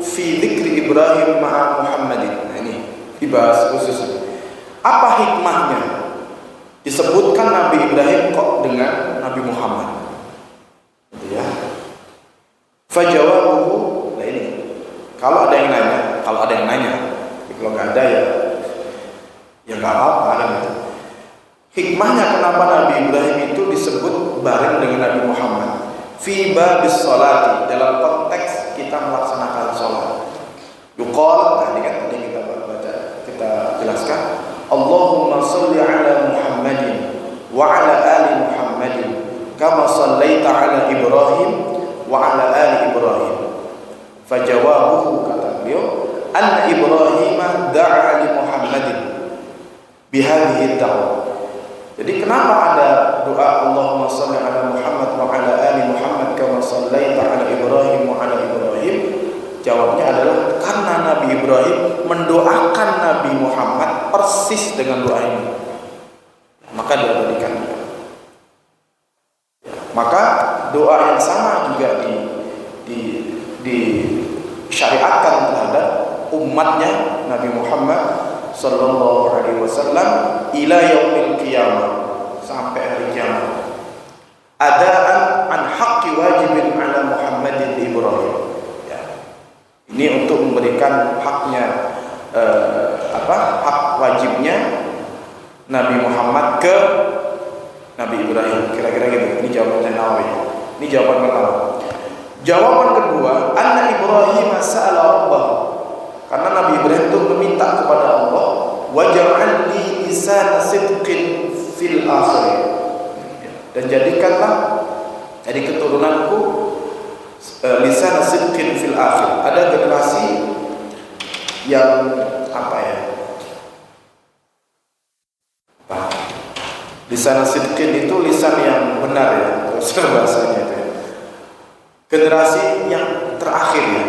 fi dzikri Ibrahim ma'a Muhammadin. Nah, ini dibahas khusus. Apa hikmahnya disebutkan Nabi Ibrahim kok dengan Nabi Muhammad? Gitu ya. Fajawabuhu, nah ini. Kalau ada yang nanya, kalau nggak ada ya nggak apa-apa kan gitu. Hikmahnya kenapa Nabi Ibrahim itu disebut bareng dengan Nabi Muhammad? Fi babis sholati, dalam konteks kita melaksanakan sholat. Yuqal, nah ini kan tadi kita baca, kita jelaskan. Allahumma sholli ala Muhammadin wa ala ali Muhammadin kama shallaita ala Ibrahim wa ala ali Ibrahim. Fajawabuhu, kata beliau, anna Ibrahim da'a li Muhammadin bihadhihi da'wah. Jadi kenapa ada doa Allahumma shalli ala Muhammad wa ala ali Muhammad kama shallaita ala Ibrahim wa ala Ibrahim? Jawabnya adalah karena Nabi Ibrahim mendoakan Nabi Muhammad persis dengan doa ini. Maka diabadikan. Maka doa yang sama juga disyariatkan terhadap umatnya Nabi Muhammad sallallahu alaihi wasallam ila yaumil qiyamah, sampai hari kiamat. Adaan an haqqi wajibin ala Muhammadin Ibrahim. Ya. Ini untuk memberikan haknya hak wajibnya Nabi Muhammad ke Nabi Ibrahim. Kira-kira gitu. Ini jawaban Nawawi. Ini jawaban pertama. Jawaban kedua, anna Ibrahim sa'ala Rabbah. Karena Nabi Ibrahim itu meminta kepada Allah, waj'alni lisana sidqin fil akhir. Dan jadikanlah dari keturunanku lisana sidqin fil akhir. Ada generasi yang lisan sidqin itu lisan yang benar ya, terus bahasanya itu ya. Generasi yang terakhir ya.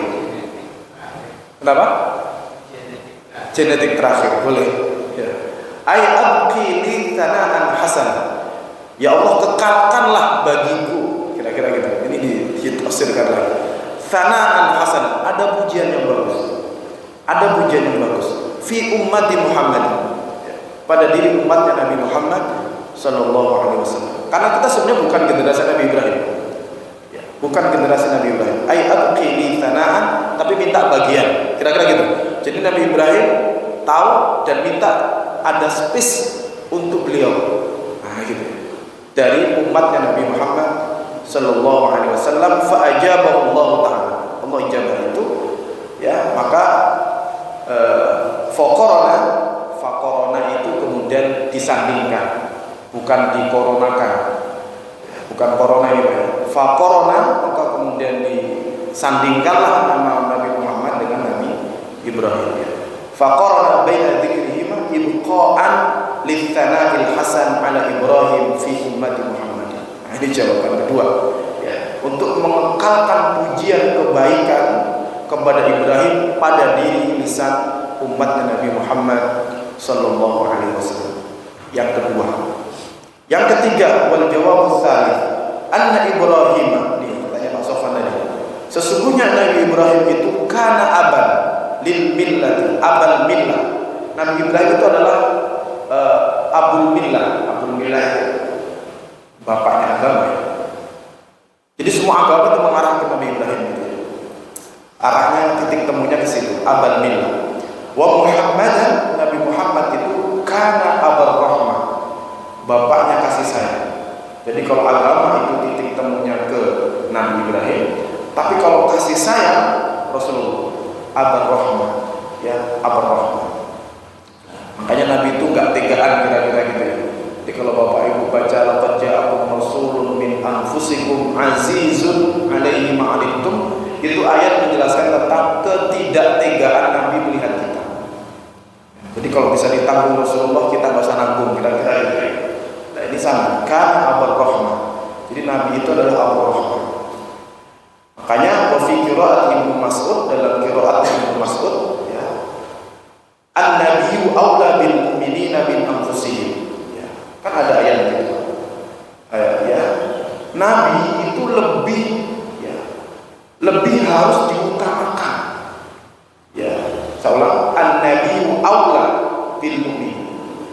Kenapa? Genetik terakhir, boleh ya. Ay abqi li thana'an hasan. Ya Allah, kekalkanlah bagiku, kira-kira gitu. Ini ditafsirkan lagi. Thana'an hasan, ada pujian yang bagus. Ada pujian yang bagus fi ummati Muhammad, pada diri umatnya Nabi Muhammad sallallahu alaihi wasallam. Karena kita sebenarnya bukan generasi Nabi Ibrahim. Ya, bukan generasi Nabi Ibrahim. Ai abqi li thana'an, tapi minta bagian. Kira-kira gitu. Jadi Nabi Ibrahim tahu dan minta ada space untuk beliau. Nah, gitu. Dari umatnya Nabi Muhammad sallallahu alaihi wasallam, fa ajabahu Allah taala. Allah ijabah itu ya, maka faqarana itu kemudian disandingkan, bukan dikoronakan, bukan corona ini Pak. Faqarana, maka kemudian disandingkanlah nama Nabi Muhammad dengan Nabi Ibrahim. Faqarana baina dzikrihima ibqa'an lithana'il hasan ala Ibrahim fi ummati Muhammad. Nah, ini jawaban kedua ya, untuk mengekalkan pujian kebaikan kepada Ibrahim pada diri lisan umatnya Nabi Muhammad sallallahu alaihi wasallam. Yang kedua. Yang ketiga, wal jawab tsalits, anna Ibrahim, ini pertanyaan Pak Sofan tadi. Sesungguhnya Nabi Ibrahim itu kana aban lil millati, abal millah. Nabi Ibrahim itu adalah Abul Millah. Abul Millah itu bapaknya agama ya. Jadi semua agama itu mengarah ke Nabi Ibrahim gitu ya. Arahnya titik temunya ke situ, Abul Millah. Wa Muhammadan, Nabi Muhammad itu kana Abur Rahmah, bapaknya kasih sayang. Jadi kalau agama itu titik temunya ke Nabi Ibrahim, tapi kalau kasih sayang Rasulullah Abur Rahmah, ya Abur Rahmah. Makanya Nabi itu nggak tegaan kira-kira gitu ya. Jadi kalau bapak ibu baca laqad ja'akum rasulun min anfusikum azizun 'alaihi ma 'anittum, itu ayat menjelaskan tentang ketidaktegaan Nabi melihat kita. Jadi kalau bisa ditanggung Rasulullah, kita nggak usah nanggung kira-kira gitu. Nah ini sama, kan Abur Rahmah. Jadi Nabi itu adalah Abur Rahmah. Makanya wa fi qira'at Ibnu Mas'ud, dalam qira'at Ibnu Mas'ud ya, an-nabiyyu aula bil mu'minina min anfusihim. Ya, kan ada ayat gitu. Ayat ya, Nabi itu lebih harus diutamakan. Ya, seolah an-nabiyyu aula bil mu'min.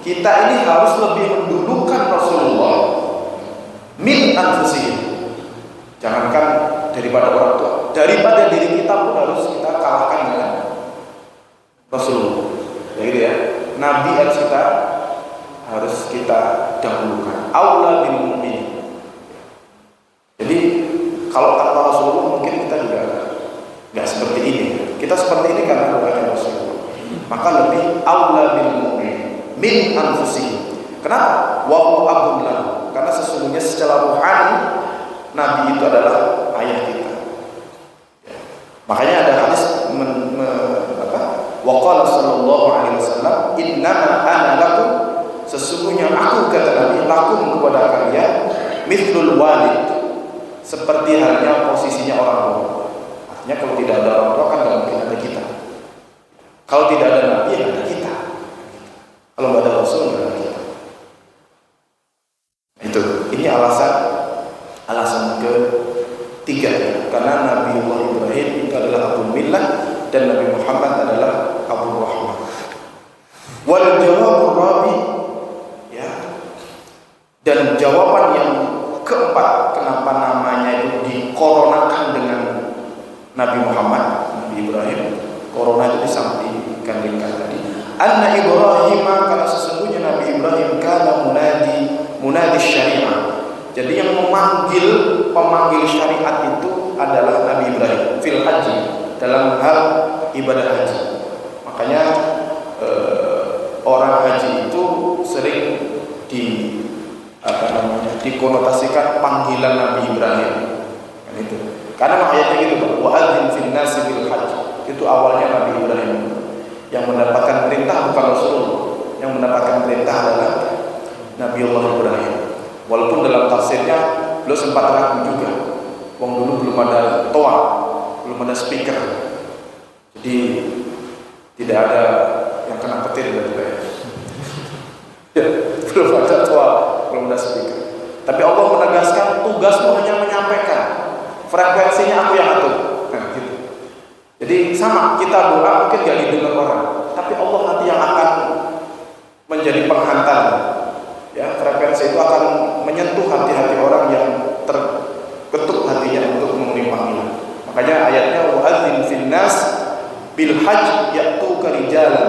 Kita ini harus lebih mendulukan Rasulullah min anfusihim. Jangankan daripada orang tua, daripada diri kita pun harus kita kalahkan dengan Rasulullah. Ya gitu ya. Nabi harus kita dahulukan. Aula bil mu'min. Jadi kalau tanpa Rasulullah mungkin kita juga nggak seperti ini. Kita seperti ini karena bukan Rasulullah. Maka lebih aula bil mu'min min anfusihim. Kenapa? Wa huwa abun lahu. Karena sesungguhnya secara rohani Nabi itu adalah ayah kita. Ya. Makanya ada hadis wa qala sallallahu alaihi wasallam innama ana lakum, sesungguhnya aku kata Nabi lakum kepada kalian mithlul walid, seperti halnya posisinya orang tua. Artinya kalau tidak ada orang tua kan tidak mungkin ada kita. Kalau tidak ada Nabi ya ada kita. Kalau tidak ada Rasul tidak ada kita. Itu. Ini alasan ketiga ya. Karena Nabi Ibrahim itu adalah Abul Millah dan Nabi Muhammad adalah Abur Rahmah. Wal jawabur rabi ya. Dan jawaban yang keempat, kenapa namanya itu dikoronakan dengan Nabi Muhammad, Nabi Ibrahim. Korona itu disambungkan tadi. Anna Ibrahim, karena sesungguhnya Nabi Ibrahim kana munadi syariah. Jadi yang pemanggil syariat itu adalah Nabi Ibrahim fil haji, dalam hal ibadah haji. Makanya orang haji itu sering dikonotasikan panggilan Nabi Ibrahim. Kan itu. Karena ayatnya gitu, Pak. Wa adzin fil nasi bil hajj. Itu awalnya Nabi Ibrahim. Yang mendapatkan perintah bukan Rasulullah. Yang mendapatkan perintah adalah Nabi Allah Ibrahim. Walaupun dalam tafsirnya beliau sempat ragu juga. Wong dulu belum ada toa, belum ada speaker. Jadi tidak ada yang kena petir juga ya. Ya, belum ada toa, belum ada speaker. Tapi Allah menegaskan tugasmu hanya menyampaikan. Frekuensinya aku yang atur. Nah, gitu. Jadi sama, kita doa mungkin gak didengar orang, tapi Allah nanti yang akan menjadi penghantar. Ya, frekuensi itu akan menyentuh hati-hati orang yang terketuk hatinya untuk memenuhi panggilan. Makanya ayatnya wa'adzin fil nas bil hajj ya'tuka rijalan,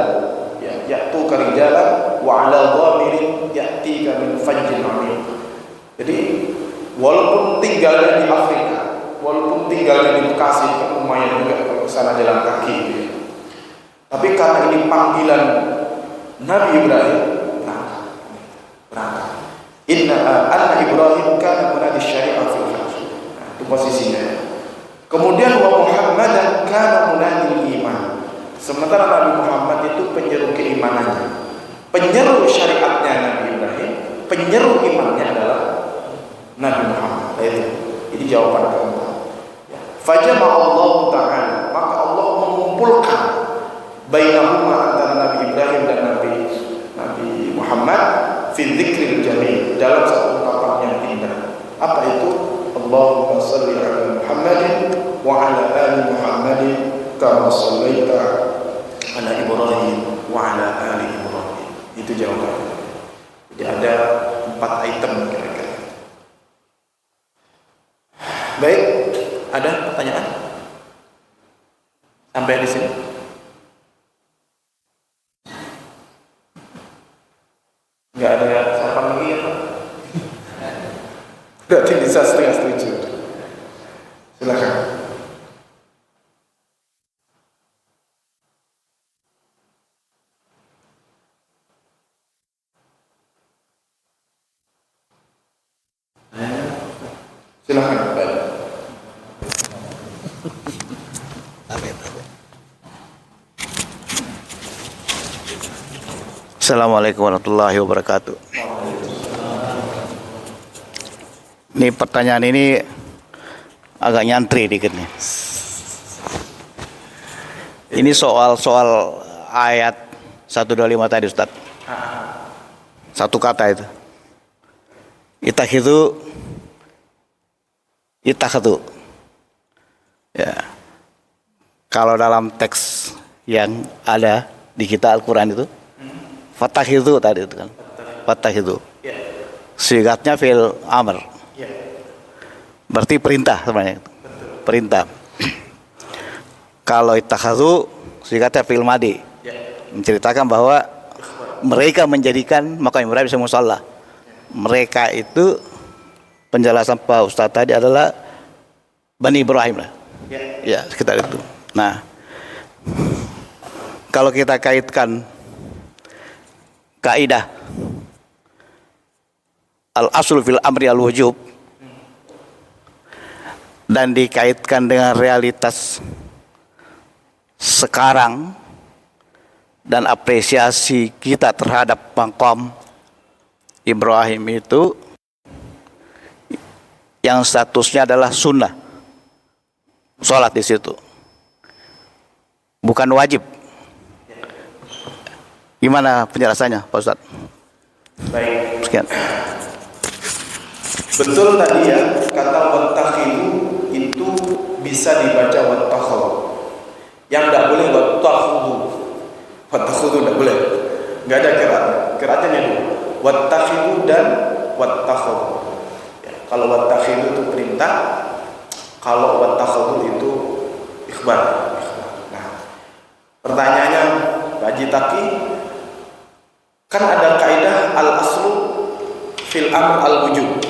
ya, ya'tuka rijalan wa 'ala dhamirin ya'tika min fajjin 'amim. Jadi walaupun tinggalnya di Afrika, walaupun tinggalnya di Bekasi, kan lumayan juga kalau sana jalan kaki gitu ya. Tapi karena ini panggilan Nabi Ibrahim, berangkat. Anna Ibrahim kana munadi syariah fil hajj. Nah, itu posisinya. Kemudian wa Muhammadan kana munadi iman. Sementara Nabi Muhammad itu penyeru keimanannya. Penyeru syariatnya Nabi Ibrahim, penyeru imannya adalah Nabi Muhammad. Ini jawaban keempat. Fajama Allah Ta'ala, maka Allah mengumpulkan bainahuma, antara Nabi Ibrahim dan Nabi Muhammad fi dzikril jamil, dalam satu ungkapan yang indah. Apa itu? Allahumma shalli ala Muhammadin wa ala ali Muhammadin kama shallaita ala Ibrahim wa ala ali Ibrahim. Itu jawabannya. Jadi ada 4 item kira-kira. Baik, ada pertanyaan? Sampai di sini. Nggak ada sarapan lagi ya Pak? Berarti bisa setengah setuju. Silakan. Silakan Pak. Assalamualaikum warahmatullahi wabarakatuh. Ini pertanyaan ini agak nyantri dikit nih. Ini soal ayat 125 tadi Ustaz. Satu kata itu. Itakhidhu. Ya. Kalau dalam teks yang ada di kita Al-Quran itu, fatakhidhu tadi itu kan. Fatakhidhu. Sigatnya fil amr. Berarti perintah sebenarnya. Perintah. Kalau ittakhadhu sigatnya fil madi. Menceritakan bahwa mereka menjadikan makam Ibrahim sebagai musalla. Mereka itu penjelasan Pak Ustaz tadi adalah Bani Ibrahim lah. Ya, sekitar itu. Nah, kalau kita kaitkan kaidah al-aslu fil amri al-wujub dan dikaitkan dengan realitas sekarang dan apresiasi kita terhadap maqam Ibrahim itu yang statusnya adalah sunnah, sholat di situ, bukan wajib. Gimana penjelasannya, Pak Ustadz? Baik. Sekian. Betul tadi ya, kata wattakhidhu itu bisa dibaca wattakhadhu. Yang tidak boleh wattakhudhu. Wattakhudhu tidak boleh. Enggak ada qiraatnya. Qiraatnya dulu. Wattakhidhu dan wattakhadhu. Ya, kalau wattakhidhu itu perintah, kalau wattakhadhu itu ikhbar. Nah, pertanyaannya Pak Haji Taqi, kan ada kaidah al-aslu fil amr al-wujub.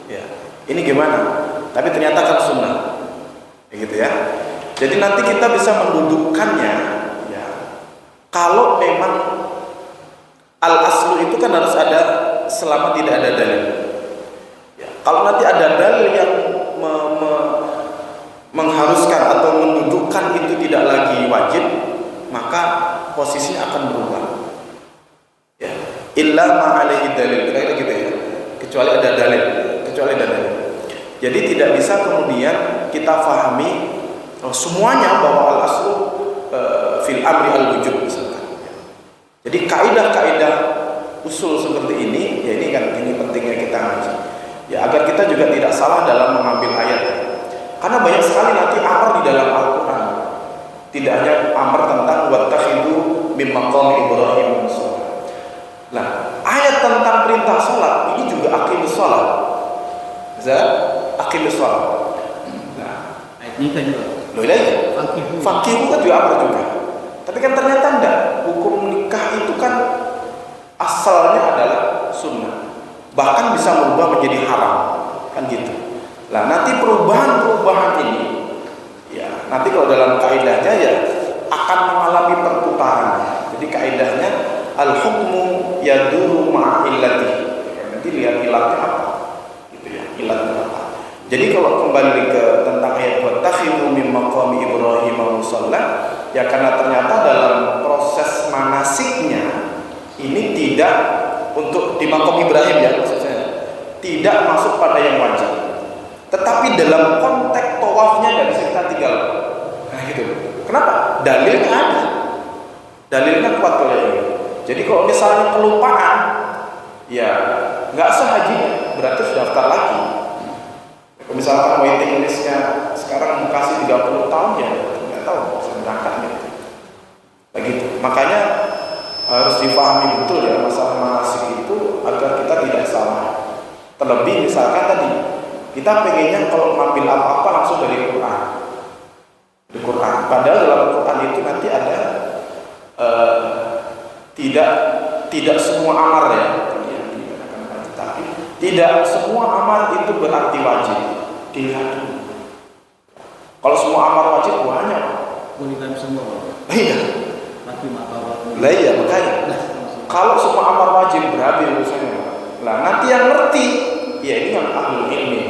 Ya. Ini gimana? Tapi ternyata kan sunnah. Begitu ya. Jadi nanti kita bisa mendudukkannya ya. Kalau memang al-aslu itu kan harus ada selama tidak ada dalil. Ya. Kalau nanti ada dalil yang mengharuskan atau mendudukkan itu tidak lagi wajib, maka posisinya akan berubah. Ya, illa ma alaihi dalil, kira-kira gitu ya. Kecuali ada dalil, Jadi tidak bisa kemudian kita fahami semuanya bahwa al-aslu fil amri al-wujub misalkan. Jadi kaidah-kaidah usul seperti ini, ya ini kan ini pentingnya kita ngaji. Ya agar kita juga tidak salah dalam mengambil ayat. Karena banyak sekali nanti amar di dalam Al-Qur'an. Tidak hanya amar tentang wattakhidhu min maqami Ibrahim musalla. Nah, ayat tentang perintah salat ini juga aqimus salat. Aqimus salat. Nah, ayat ini kan juga. Loh iya. Faqihu kan juga amar juga. Tapi kan ternyata enggak. Hukum nikah itu kan asalnya adalah sunnah. Bahkan bisa berubah menjadi haram. Kan gitu. Nah, nanti perubahan-perubahan ini ya, nanti kalau dalam kaidahnya ya akan mengalami perputaran. Jadi kaidahnya al-hukmu yaduru ma'a illati. Nanti lihat ilatnya apa. Gitu ya, ilatnya apa. Jadi kalau kembali ke tentang ayat wattakhidhu min maqami Ibrahim musalla, ya karena ternyata dalam proses manasiknya ini tidak untuk di maqam Ibrahim ya maksudnya, tidak masuk pada yang wajib. Tetapi dalam konteks tawafnya nggak bisa kita tinggal. Nah gitu. Kenapa? Dalilnya ada. Dalilnya kuat kalau ini. Jadi kalau misalnya kelupaan, ya nggak sah hajinya, berarti sudah daftar lagi. Kalau misalkan waiting listnya sekarang kasih 30 tahun ya nggak tahu bisa berangkat gitu. Begitu. Makanya harus dipahami betul ya masalah manasik itu agar kita tidak salah. Terlebih misalkan tadi kita pengennya kalau ngambil apa-apa langsung dari Quran. Di Quran. Padahal dalam Quran itu nanti ada tidak semua amar ya. Tapi tidak semua amar itu berarti wajib. Dilihat dulu. Kalau semua amar wajib banyak. Bukan semua. Iya. Tapi maka Lah iya makanya. Kalau semua amar wajib berarti urusannya. Lah nanti yang ngerti ya ini yang ahli ilmi.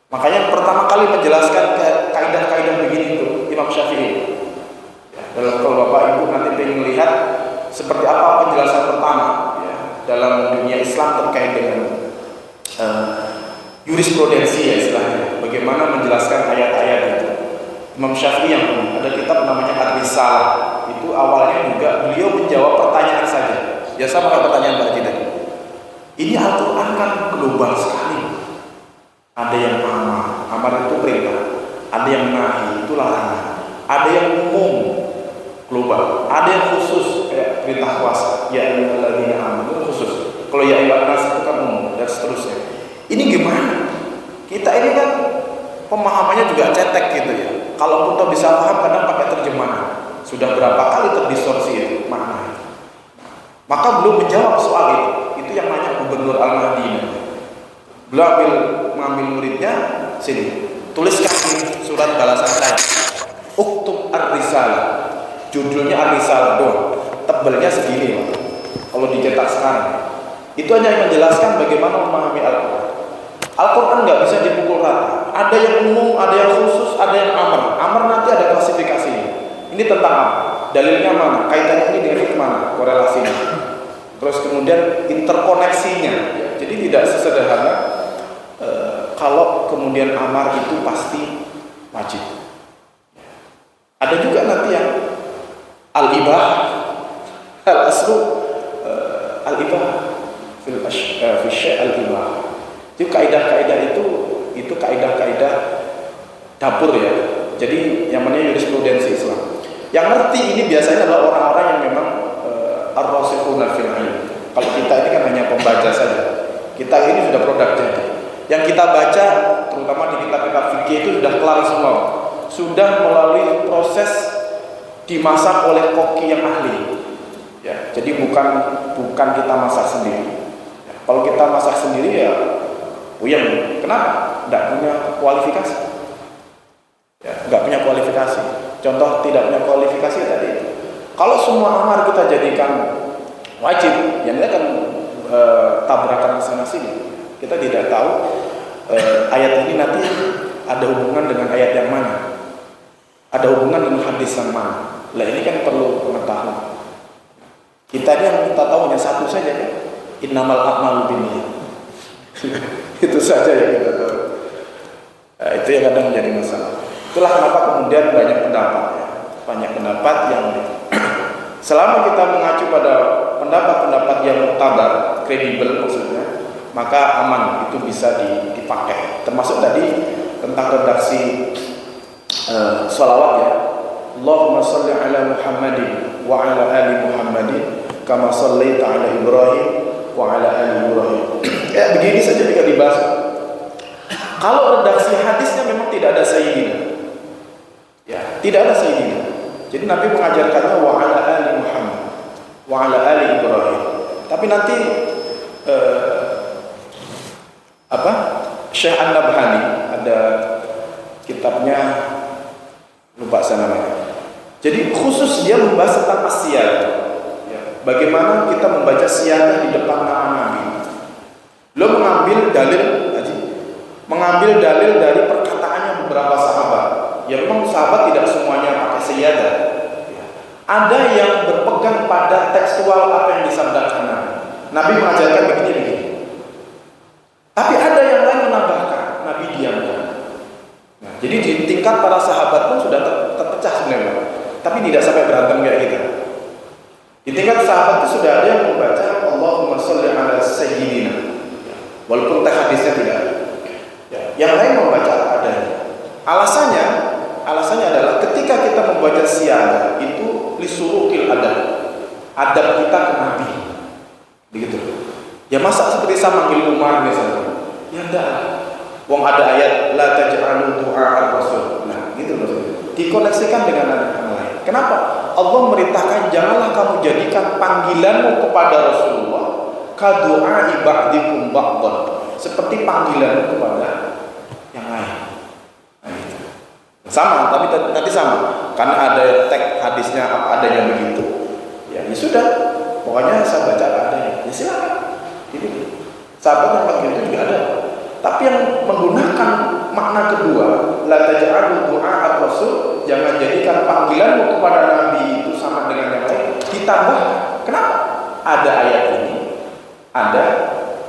Makanya pertama kali menjelaskan kaidah-kaidah begini itu Imam Syafi'i. Ya, kalau Bapak Ibu nanti ingin melihat seperti apa penjelasan pertama ya, dalam dunia Islam terkait dengan jurisprudensi ya istilahnya. Bagaimana menjelaskan ayat-ayat itu. Imam Syafi'i yang ada kitab namanya Ar-Risalah. Itu awalnya juga beliau menjawab pertanyaan saja. Ya sama kayak pertanyaan Mbak tadi. Ini Al-Quran kan global sekali. Ada yang amar itu perintah. Ada yang nahi, itu larangan. Ada yang umum, global. Ada yang khusus, kayak perintah kuasa. Ya ayyuhalladzina amanu itu khusus. Kalau ya ayyuhannas itu kan umum dan seterusnya. Ini gimana? Kita ini kan pemahamannya juga cetek gitu ya. Kalaupun kita bisa paham kadang pakai terjemahan. Sudah berapa kali terdistorsi itu makna. Maka belum menjawab soal itu. Itu yang nanya Gubernur Al-Mahdi. Beliau mengambil muridnya, sini tuliskan surat balasan saya. Uktub Ar-Risalah. Judulnya Ar-Risalah doang. Tebelnya segini. Kalau dicetak sekarang. Itu hanya menjelaskan bagaimana memahami Al-Quran. Al-Quran nggak bisa dipukul rata. Ada yang umum, ada yang khusus, ada yang amar. Amar nanti ada klasifikasinya. Ini tentang apa? Dalilnya mana? Kaitannya ini dengan mana? Korelasinya. Terus kemudian interkoneksinya. Jadi tidak sesederhana kalau kemudian amar itu pasti wajib. Ada juga nanti yang al-ibah, al-aslu, al-ibah, fil syai' al-ibah. Itu kaidah-kaidah itu kaidah-kaidah dapur ya. Jadi yang namanya jurisprudensi Islam. Yang ngerti ini biasanya adalah orang-orang yang memang ar-rasikhuna fil ilm. Kalau kita ini kan hanya pembaca saja. Kita ini sudah produk jadi. Yang kita baca, terutama di kitab-kitab fikih itu sudah kelar semua. Sudah melalui proses dimasak oleh koki yang ahli. Ya, jadi bukan kita masak sendiri. Ya, kalau kita masak sendiri ya puyeng. Kenapa? Tidak punya kualifikasi. Ya, nggak punya kualifikasi. Contoh tidak punya kualifikasi tadi. Kalau semua amar kita jadikan wajib, yang ini akan tabrakan sana sini. Kita tidak tahu ayat ini nanti ada hubungan dengan ayat yang mana, ada hubungan dengan hadis yang mana. Lah ini kan perlu pengetahuan. Kita ini yang kita tahu hanya satu saja kan, innamal a'malu binniyat. Itu saja yang kita tahu. Itu yang kadang menjadi masalah. Itulah kenapa kemudian banyak pendapat ya. Banyak pendapat yang selama kita mengacu pada pendapat-pendapat yang muktabar, kredibel maksudnya, maka aman itu bisa dipakai. Termasuk tadi tentang redaksi sholawat ya. Allahumma sholli ala Muhammadin wa ala ali Muhammadin kama shallaita ala Ibrahim wa ala ali Ibrahim. Ya begini saja jika dibahas. Kalau redaksi hadisnya memang tidak ada sayyidina. Ya, tidak ada sayyidina. Jadi Nabi mengajarkannya wa ala ali Muhammad wa ala ali Ibrahim. Tapi nanti Syekh An-Nabhani ada kitabnya, lupa saya namanya. Jadi khusus dia membahas tentang as-siyadah. Ya, bagaimana kita membaca siyadah di depan nama Nabi. Beliau mengambil dalil dari perkataannya beberapa sahabat. Ya memang sahabat tidak semuanya pakai siyadah. Ya. Ada yang berpegang pada tekstual apa yang disabdakan Nabi. Nabi mengajarkan begini. Tapi ada yang lain menambahkan, Nabi diamkan. Nah, jadi di tingkat para sahabat pun sudah terpecah sebenarnya, tapi tidak sampai berantem kayak kita. Di tingkat sahabat itu sudah ada yang membaca Allahumma sholli ala sayyidina, walaupun teks hadisnya tidak ada. Ya, yang lain membaca adanya. Alasannya adalah ketika kita membaca siyadah itu lisurukil adab kita ke Nabi, begitu. Ya masa seperti saya manggil Umar misalnya? Ya enggak. Wong ada ayat la taj'alu du'a ar-rasul. Nah, gitu loh. Dikoneksikan dengan yang lain. Kenapa? Allah merintahkan janganlah kamu jadikan panggilanmu kepada Rasulullah ka du'a ba'dikum ba'dhan. Seperti panggilanmu kepada yang lain. Nah, gitu. Sama, tapi nanti sama. Karena ada teks hadisnya apa adanya begitu. Ya sudah. Pokoknya saya baca apa adanya. Ya silakan. Gitu. Sahabat yang panggil itu juga ada. Tapi yang menggunakan makna kedua, la taj'alu du'a ar-rasul, jangan jadikan panggilanmu kepada nabi itu sama dengan yang lain. Ditambah, kenapa? Ada ayat ini, ada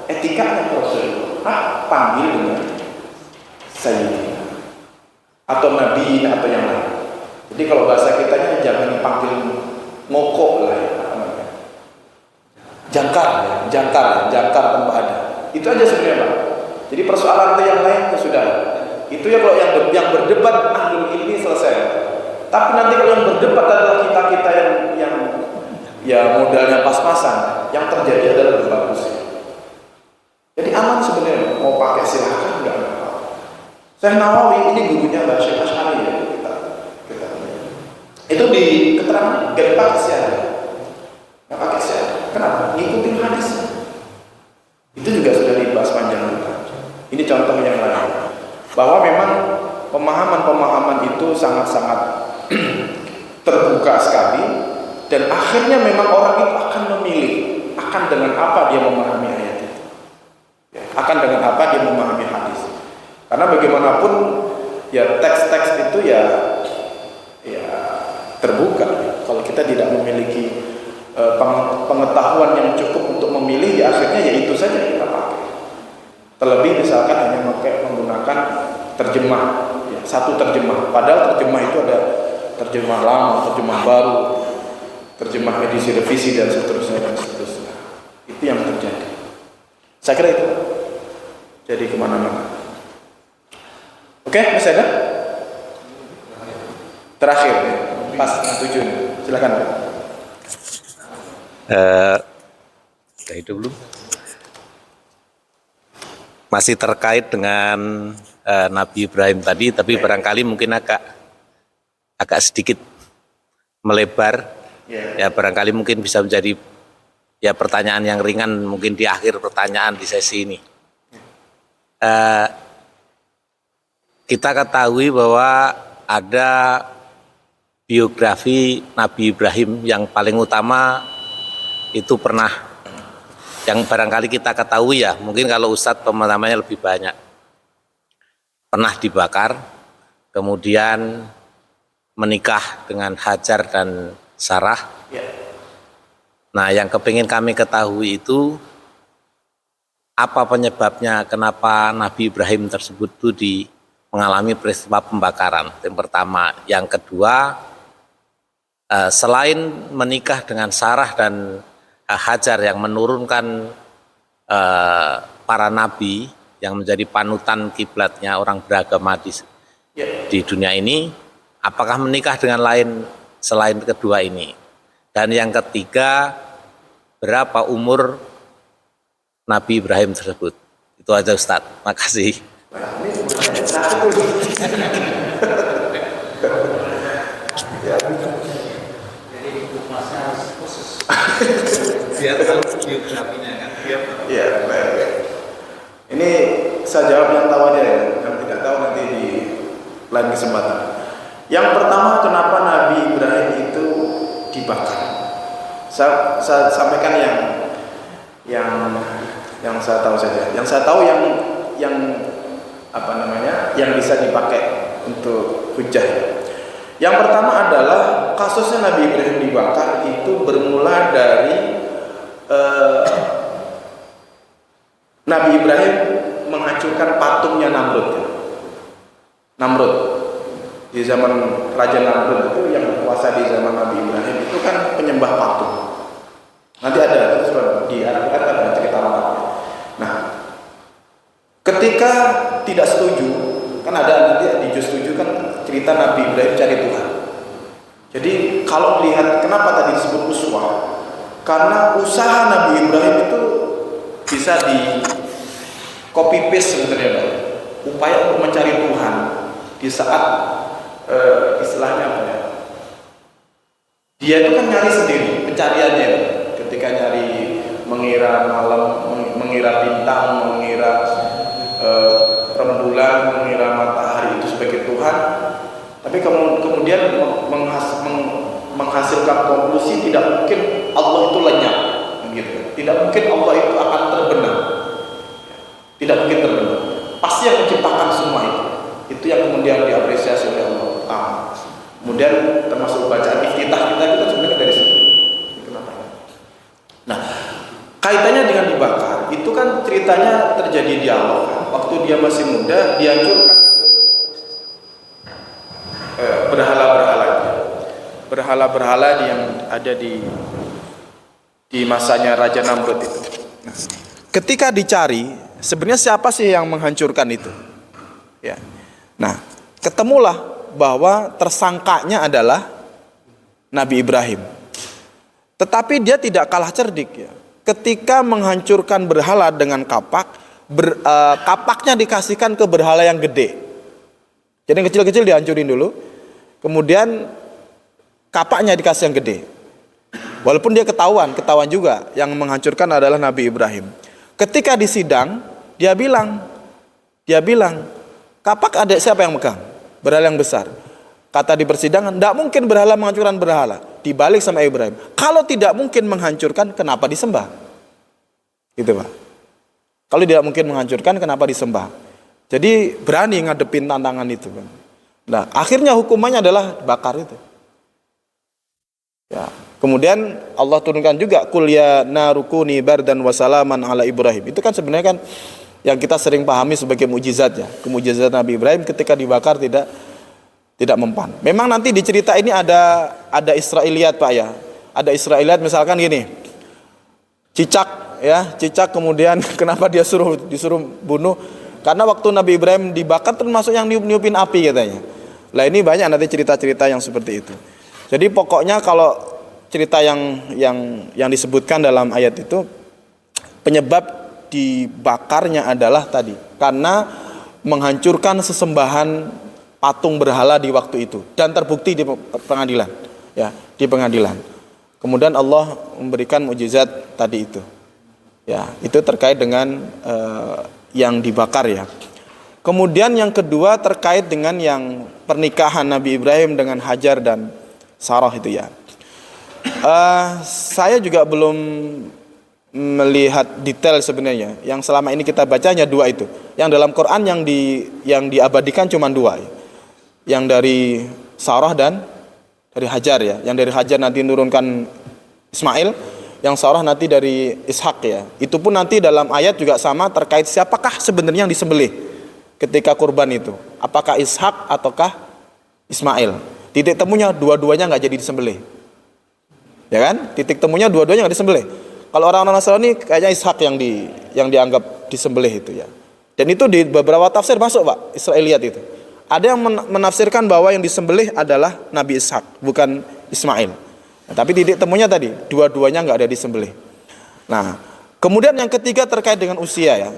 etikanya Rasul. Panggil dengan sayyidina atau nabi atau yang lain. Jadi kalau bahasa kitanya jangan dipanggil ngokok lah ya. Jangkar tanpa ada. Itu aja sebenarnya Pak. Jadi persoalan itu yang lain itu sudah. Itu ya kalau yang berdebat ahlul ilmi selesai. Tapi nanti kalau yang berdebat adalah kita yang ya modalnya pas-pasan, yang terjadi adalah debat musik. Jadi aman sebenarnya mau pakai silahkan enggak apa-apa. Syekh Nawawi ini gurunya Mbah Syekh Asy'ari ya kita. Itu di keterangan enggak pakai siapa. Enggak pakai siapa. Kenapa? Ngikutin hadis. Itu juga sudah dibahas panjang lebar. Ini contoh yang lain. Bahwa memang pemahaman-pemahaman itu sangat-sangat terbuka sekali dan akhirnya memang orang itu akan memilih akan dengan apa dia memahami ayat itu. Akan dengan apa dia memahami hadis. Karena bagaimanapun ya teks-teks itu ya terbuka. Kalau kita tidak memiliki pengetahuan yang cukup untuk memilih, ya akhirnya ya itu saja kita pakai. Terlebih misalkan hanya menggunakan terjemah, ya, satu terjemah. Padahal terjemah itu ada terjemah lama, terjemah baru, terjemah edisi revisi dan seterusnya. Itu yang terjadi. Saya kira itu. Jadi kemana-mana. Oke, masih ada? Terakhir, ya. Pas 7. Silakan. Dari dulu masih terkait dengan Nabi Ibrahim tadi, tapi barangkali mungkin agak sedikit melebar. Ya barangkali mungkin bisa menjadi ya pertanyaan yang ringan mungkin di akhir pertanyaan di sesi ini. Kita ketahui bahwa ada biografi Nabi Ibrahim yang paling utama itu pernah, yang barangkali kita ketahui ya, mungkin kalau Ustadz pemahamannya lebih banyak, pernah dibakar, kemudian menikah dengan Hajar dan Sarah. Nah yang kepingin kami ketahui itu apa penyebabnya, kenapa Nabi Ibrahim tersebut itu mengalami peristiwa pembakaran, yang pertama. Yang kedua, selain menikah dengan Sarah dan Hajar yang menurunkan para nabi yang menjadi panutan kiblatnya orang beragama di dunia ini, apakah menikah dengan lain selain kedua ini? Dan yang ketiga, berapa umur Nabi Ibrahim tersebut? Itu aja Ustadz, makasih. Biar tahu biografinya kan. Iya, baik. Ini saya jawab yang tahu aja ya, yang tidak tahu nanti di lain kesempatan. Yang pertama, kenapa Nabi Ibrahim itu dibakar? Saya sampaikan yang saya tahu saja. Yang saya tahu yang apa namanya, yang bisa dipakai untuk hujah. Yang pertama adalah kasusnya Nabi Ibrahim dibakar itu bermula dari Nabi Ibrahim menghancurkan patungnya Namrud. Namrud di zaman Raja Namrud itu yang berkuasa di zaman Nabi Ibrahim itu kan penyembah patung. Nanti ada di Al-Quran ada cerita lengkapnya. Nah, ketika tidak setuju, kan ada nanti di juz 7 kan cerita Nabi Ibrahim cari Tuhan. Jadi kalau melihat kenapa tadi disebut uswah, karena usaha Nabi Ibrahim itu bisa di copy paste sebenarnya Pak. Upaya untuk mencari Tuhan di saat istilahnya apa ya? Dia itu kan nyari sendiri pencariannya, ketika nyari mengira malam, mengira bintang, mengira rembulan, mengira matahari itu sebagai Tuhan, tapi kemudian menghasilkan konklusi tidak mungkin Allah itu lenyap, gitu. Tidak mungkin Allah itu akan terbenam, tidak mungkin terbenam. Pasti yang menciptakan semua itu yang kemudian diapresiasi oleh Allah. Kemudian termasuk bacaan iftitah kita sebenarnya dari sini. Kenapa? Nah, kaitannya dengan dibakar itu kan ceritanya terjadi dialog kan. Waktu dia masih muda dihancurkan berhala-berhala yang ada di masanya Raja Namrud itu. Nah, ketika dicari sebenarnya siapa sih yang menghancurkan itu? Ya. Nah, ketemulah bahwa tersangkanya adalah Nabi Ibrahim. Tetapi dia tidak kalah cerdik ya. Ketika menghancurkan berhala dengan kapak, kapaknya dikasihkan ke berhala yang gede. Jadi yang kecil-kecil dihancurin dulu, kemudian kapaknya dikasih yang gede. Walaupun dia ketahuan juga yang menghancurkan adalah Nabi Ibrahim. Ketika di sidang, dia bilang, kapak adik siapa yang megang? Berhala yang besar. Kata di persidangan, tidak mungkin berhala menghancurkan berhala. Dibalik sama Ibrahim. Kalau tidak mungkin menghancurkan, kenapa disembah? Gitu Pak. Kalau tidak mungkin menghancurkan, kenapa disembah? Jadi berani ngadepin tantangan itu kan. Nah, akhirnya hukumannya adalah bakar itu. Ya. Kemudian Allah turunkan juga qul ya narukuni bardan wa salaman ala Ibrahim. Itu kan sebenarnya kan yang kita sering pahami sebagai mukjizat ya. Mukjizat Nabi Ibrahim ketika dibakar tidak mempan. Memang nanti di cerita ini ada Israiliyat Pak ya. Ada Israiliyat misalkan gini. Cicak kemudian kenapa dia disuruh bunuh? Karena waktu Nabi Ibrahim dibakar termasuk yang niupin api katanya. Lah ini banyak nanti cerita-cerita yang seperti itu. Jadi pokoknya kalau cerita yang disebutkan dalam ayat itu penyebab dibakarnya adalah tadi karena menghancurkan sesembahan patung berhala di waktu itu dan terbukti di pengadilan ya, di pengadilan. Kemudian Allah memberikan mukjizat tadi itu. Ya, itu terkait dengan yang dibakar ya. Kemudian yang kedua terkait dengan yang pernikahan Nabi Ibrahim dengan Hajar dan Sarah itu ya. Saya juga belum melihat detail sebenarnya. Yang selama ini kita bacanya dua itu. Yang dalam Quran yang diabadikan cuma dua. Yang dari Sarah dan dari Hajar ya. Yang dari Hajar nanti menurunkan Ismail, yang Sarah nanti dari Ishak ya. Itu pun nanti dalam ayat juga sama terkait siapakah sebenarnya yang disembelih ketika kurban itu. Apakah Ishak ataukah Ismail? Titik temunya dua-duanya nggak jadi disembelih. Ya kan? Titik temunya dua-duanya nggak disembelih. Kalau orang-orang Nasrani kayaknya Ishak yang dianggap disembelih itu ya. Dan itu di beberapa tafsir masuk Pak, Israiliyat itu. Ada yang menafsirkan bahwa yang disembelih adalah Nabi Ishak, bukan Ismail. Nah, tapi titik temunya tadi, dua-duanya nggak ada disembelih. Nah, kemudian yang ketiga terkait dengan usia ya.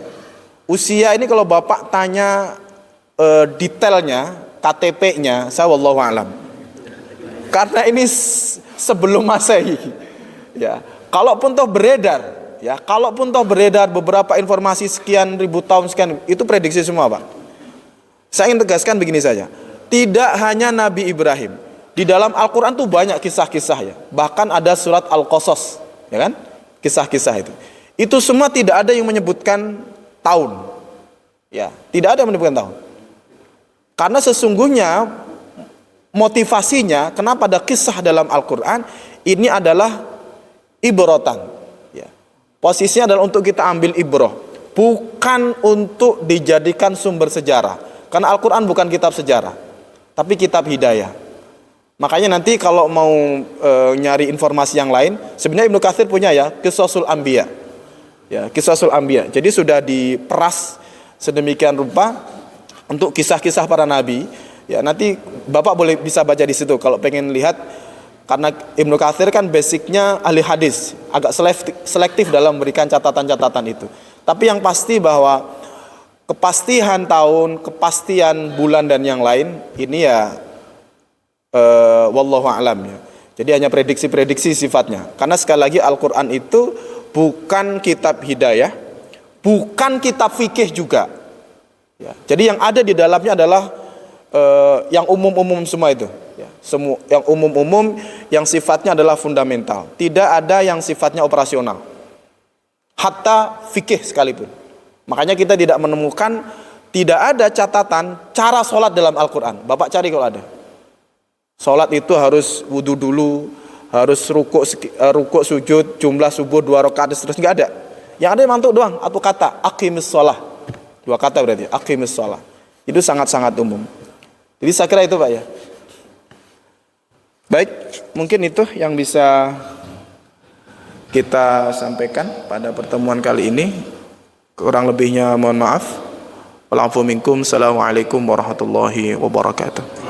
Usia ini kalau Bapak tanya detailnya, KTP-nya, saya wallahu a'lam. Karena ini sebelum Masehi. Ya. Kalaupun toh beredar beberapa informasi sekian ribu tahun sekian, itu prediksi semua Pak. Saya ingin tegaskan begini saja. Tidak hanya Nabi Ibrahim. Di dalam Al-Quran tuh banyak kisah-kisah ya. Bahkan ada surat Al-Qasas, ya kan? Kisah-kisah itu. Itu semua tidak ada yang menyebutkan tahun. Ya, tidak ada yang menyebutkan tahun. Karena sesungguhnya motivasinya kenapa ada kisah dalam Al-Quran ini adalah ibrotan. Ya. Posisinya adalah untuk kita ambil ibroh, bukan untuk dijadikan sumber sejarah. Karena Al-Quran bukan kitab sejarah, tapi kitab hidayah. Makanya nanti kalau mau nyari informasi yang lain, sebenarnya Ibnu Katsir punya ya, Qisasul Anbiya. Ya, Qisasul Anbiya. Jadi sudah diperas sedemikian rupa untuk kisah-kisah para nabi. Ya, nanti Bapak bisa baca di situ kalau pengen lihat Karena Ibnu Katsir kan basicnya ahli hadis, agak selektif dalam memberikan catatan-catatan itu. Tapi yang pasti bahwa kepastian tahun, kepastian bulan dan yang lain ini ya wallahu a'lam ya. Jadi hanya prediksi-prediksi sifatnya. Karena sekali lagi Al-Qur'an itu bukan kitab hidayah, bukan kitab fikih juga. Ya. Jadi yang ada di dalamnya adalah yang umum-umum semua itu. Ya. Semua yang umum-umum yang sifatnya adalah fundamental. Tidak ada yang sifatnya operasional. Hatta fikih sekalipun. Makanya kita tidak menemukan, tidak ada catatan cara sholat dalam Al-Quran. Bapak cari kalau ada. Sholat itu harus wudu dulu, harus rukuk sujud, jumlah subuh 2 rakaat, terus nggak ada. Yang ada mantuk doang, atau kata aqimis sholah. 2 kata berarti, aqimis sholah. Itu sangat-sangat umum. Jadi saya kira itu Pak ya. Baik, mungkin itu yang bisa kita sampaikan pada pertemuan kali ini. Kurang lebihnya mohon maaf. Wa'alaikum warahmatullahi wabarakatuh.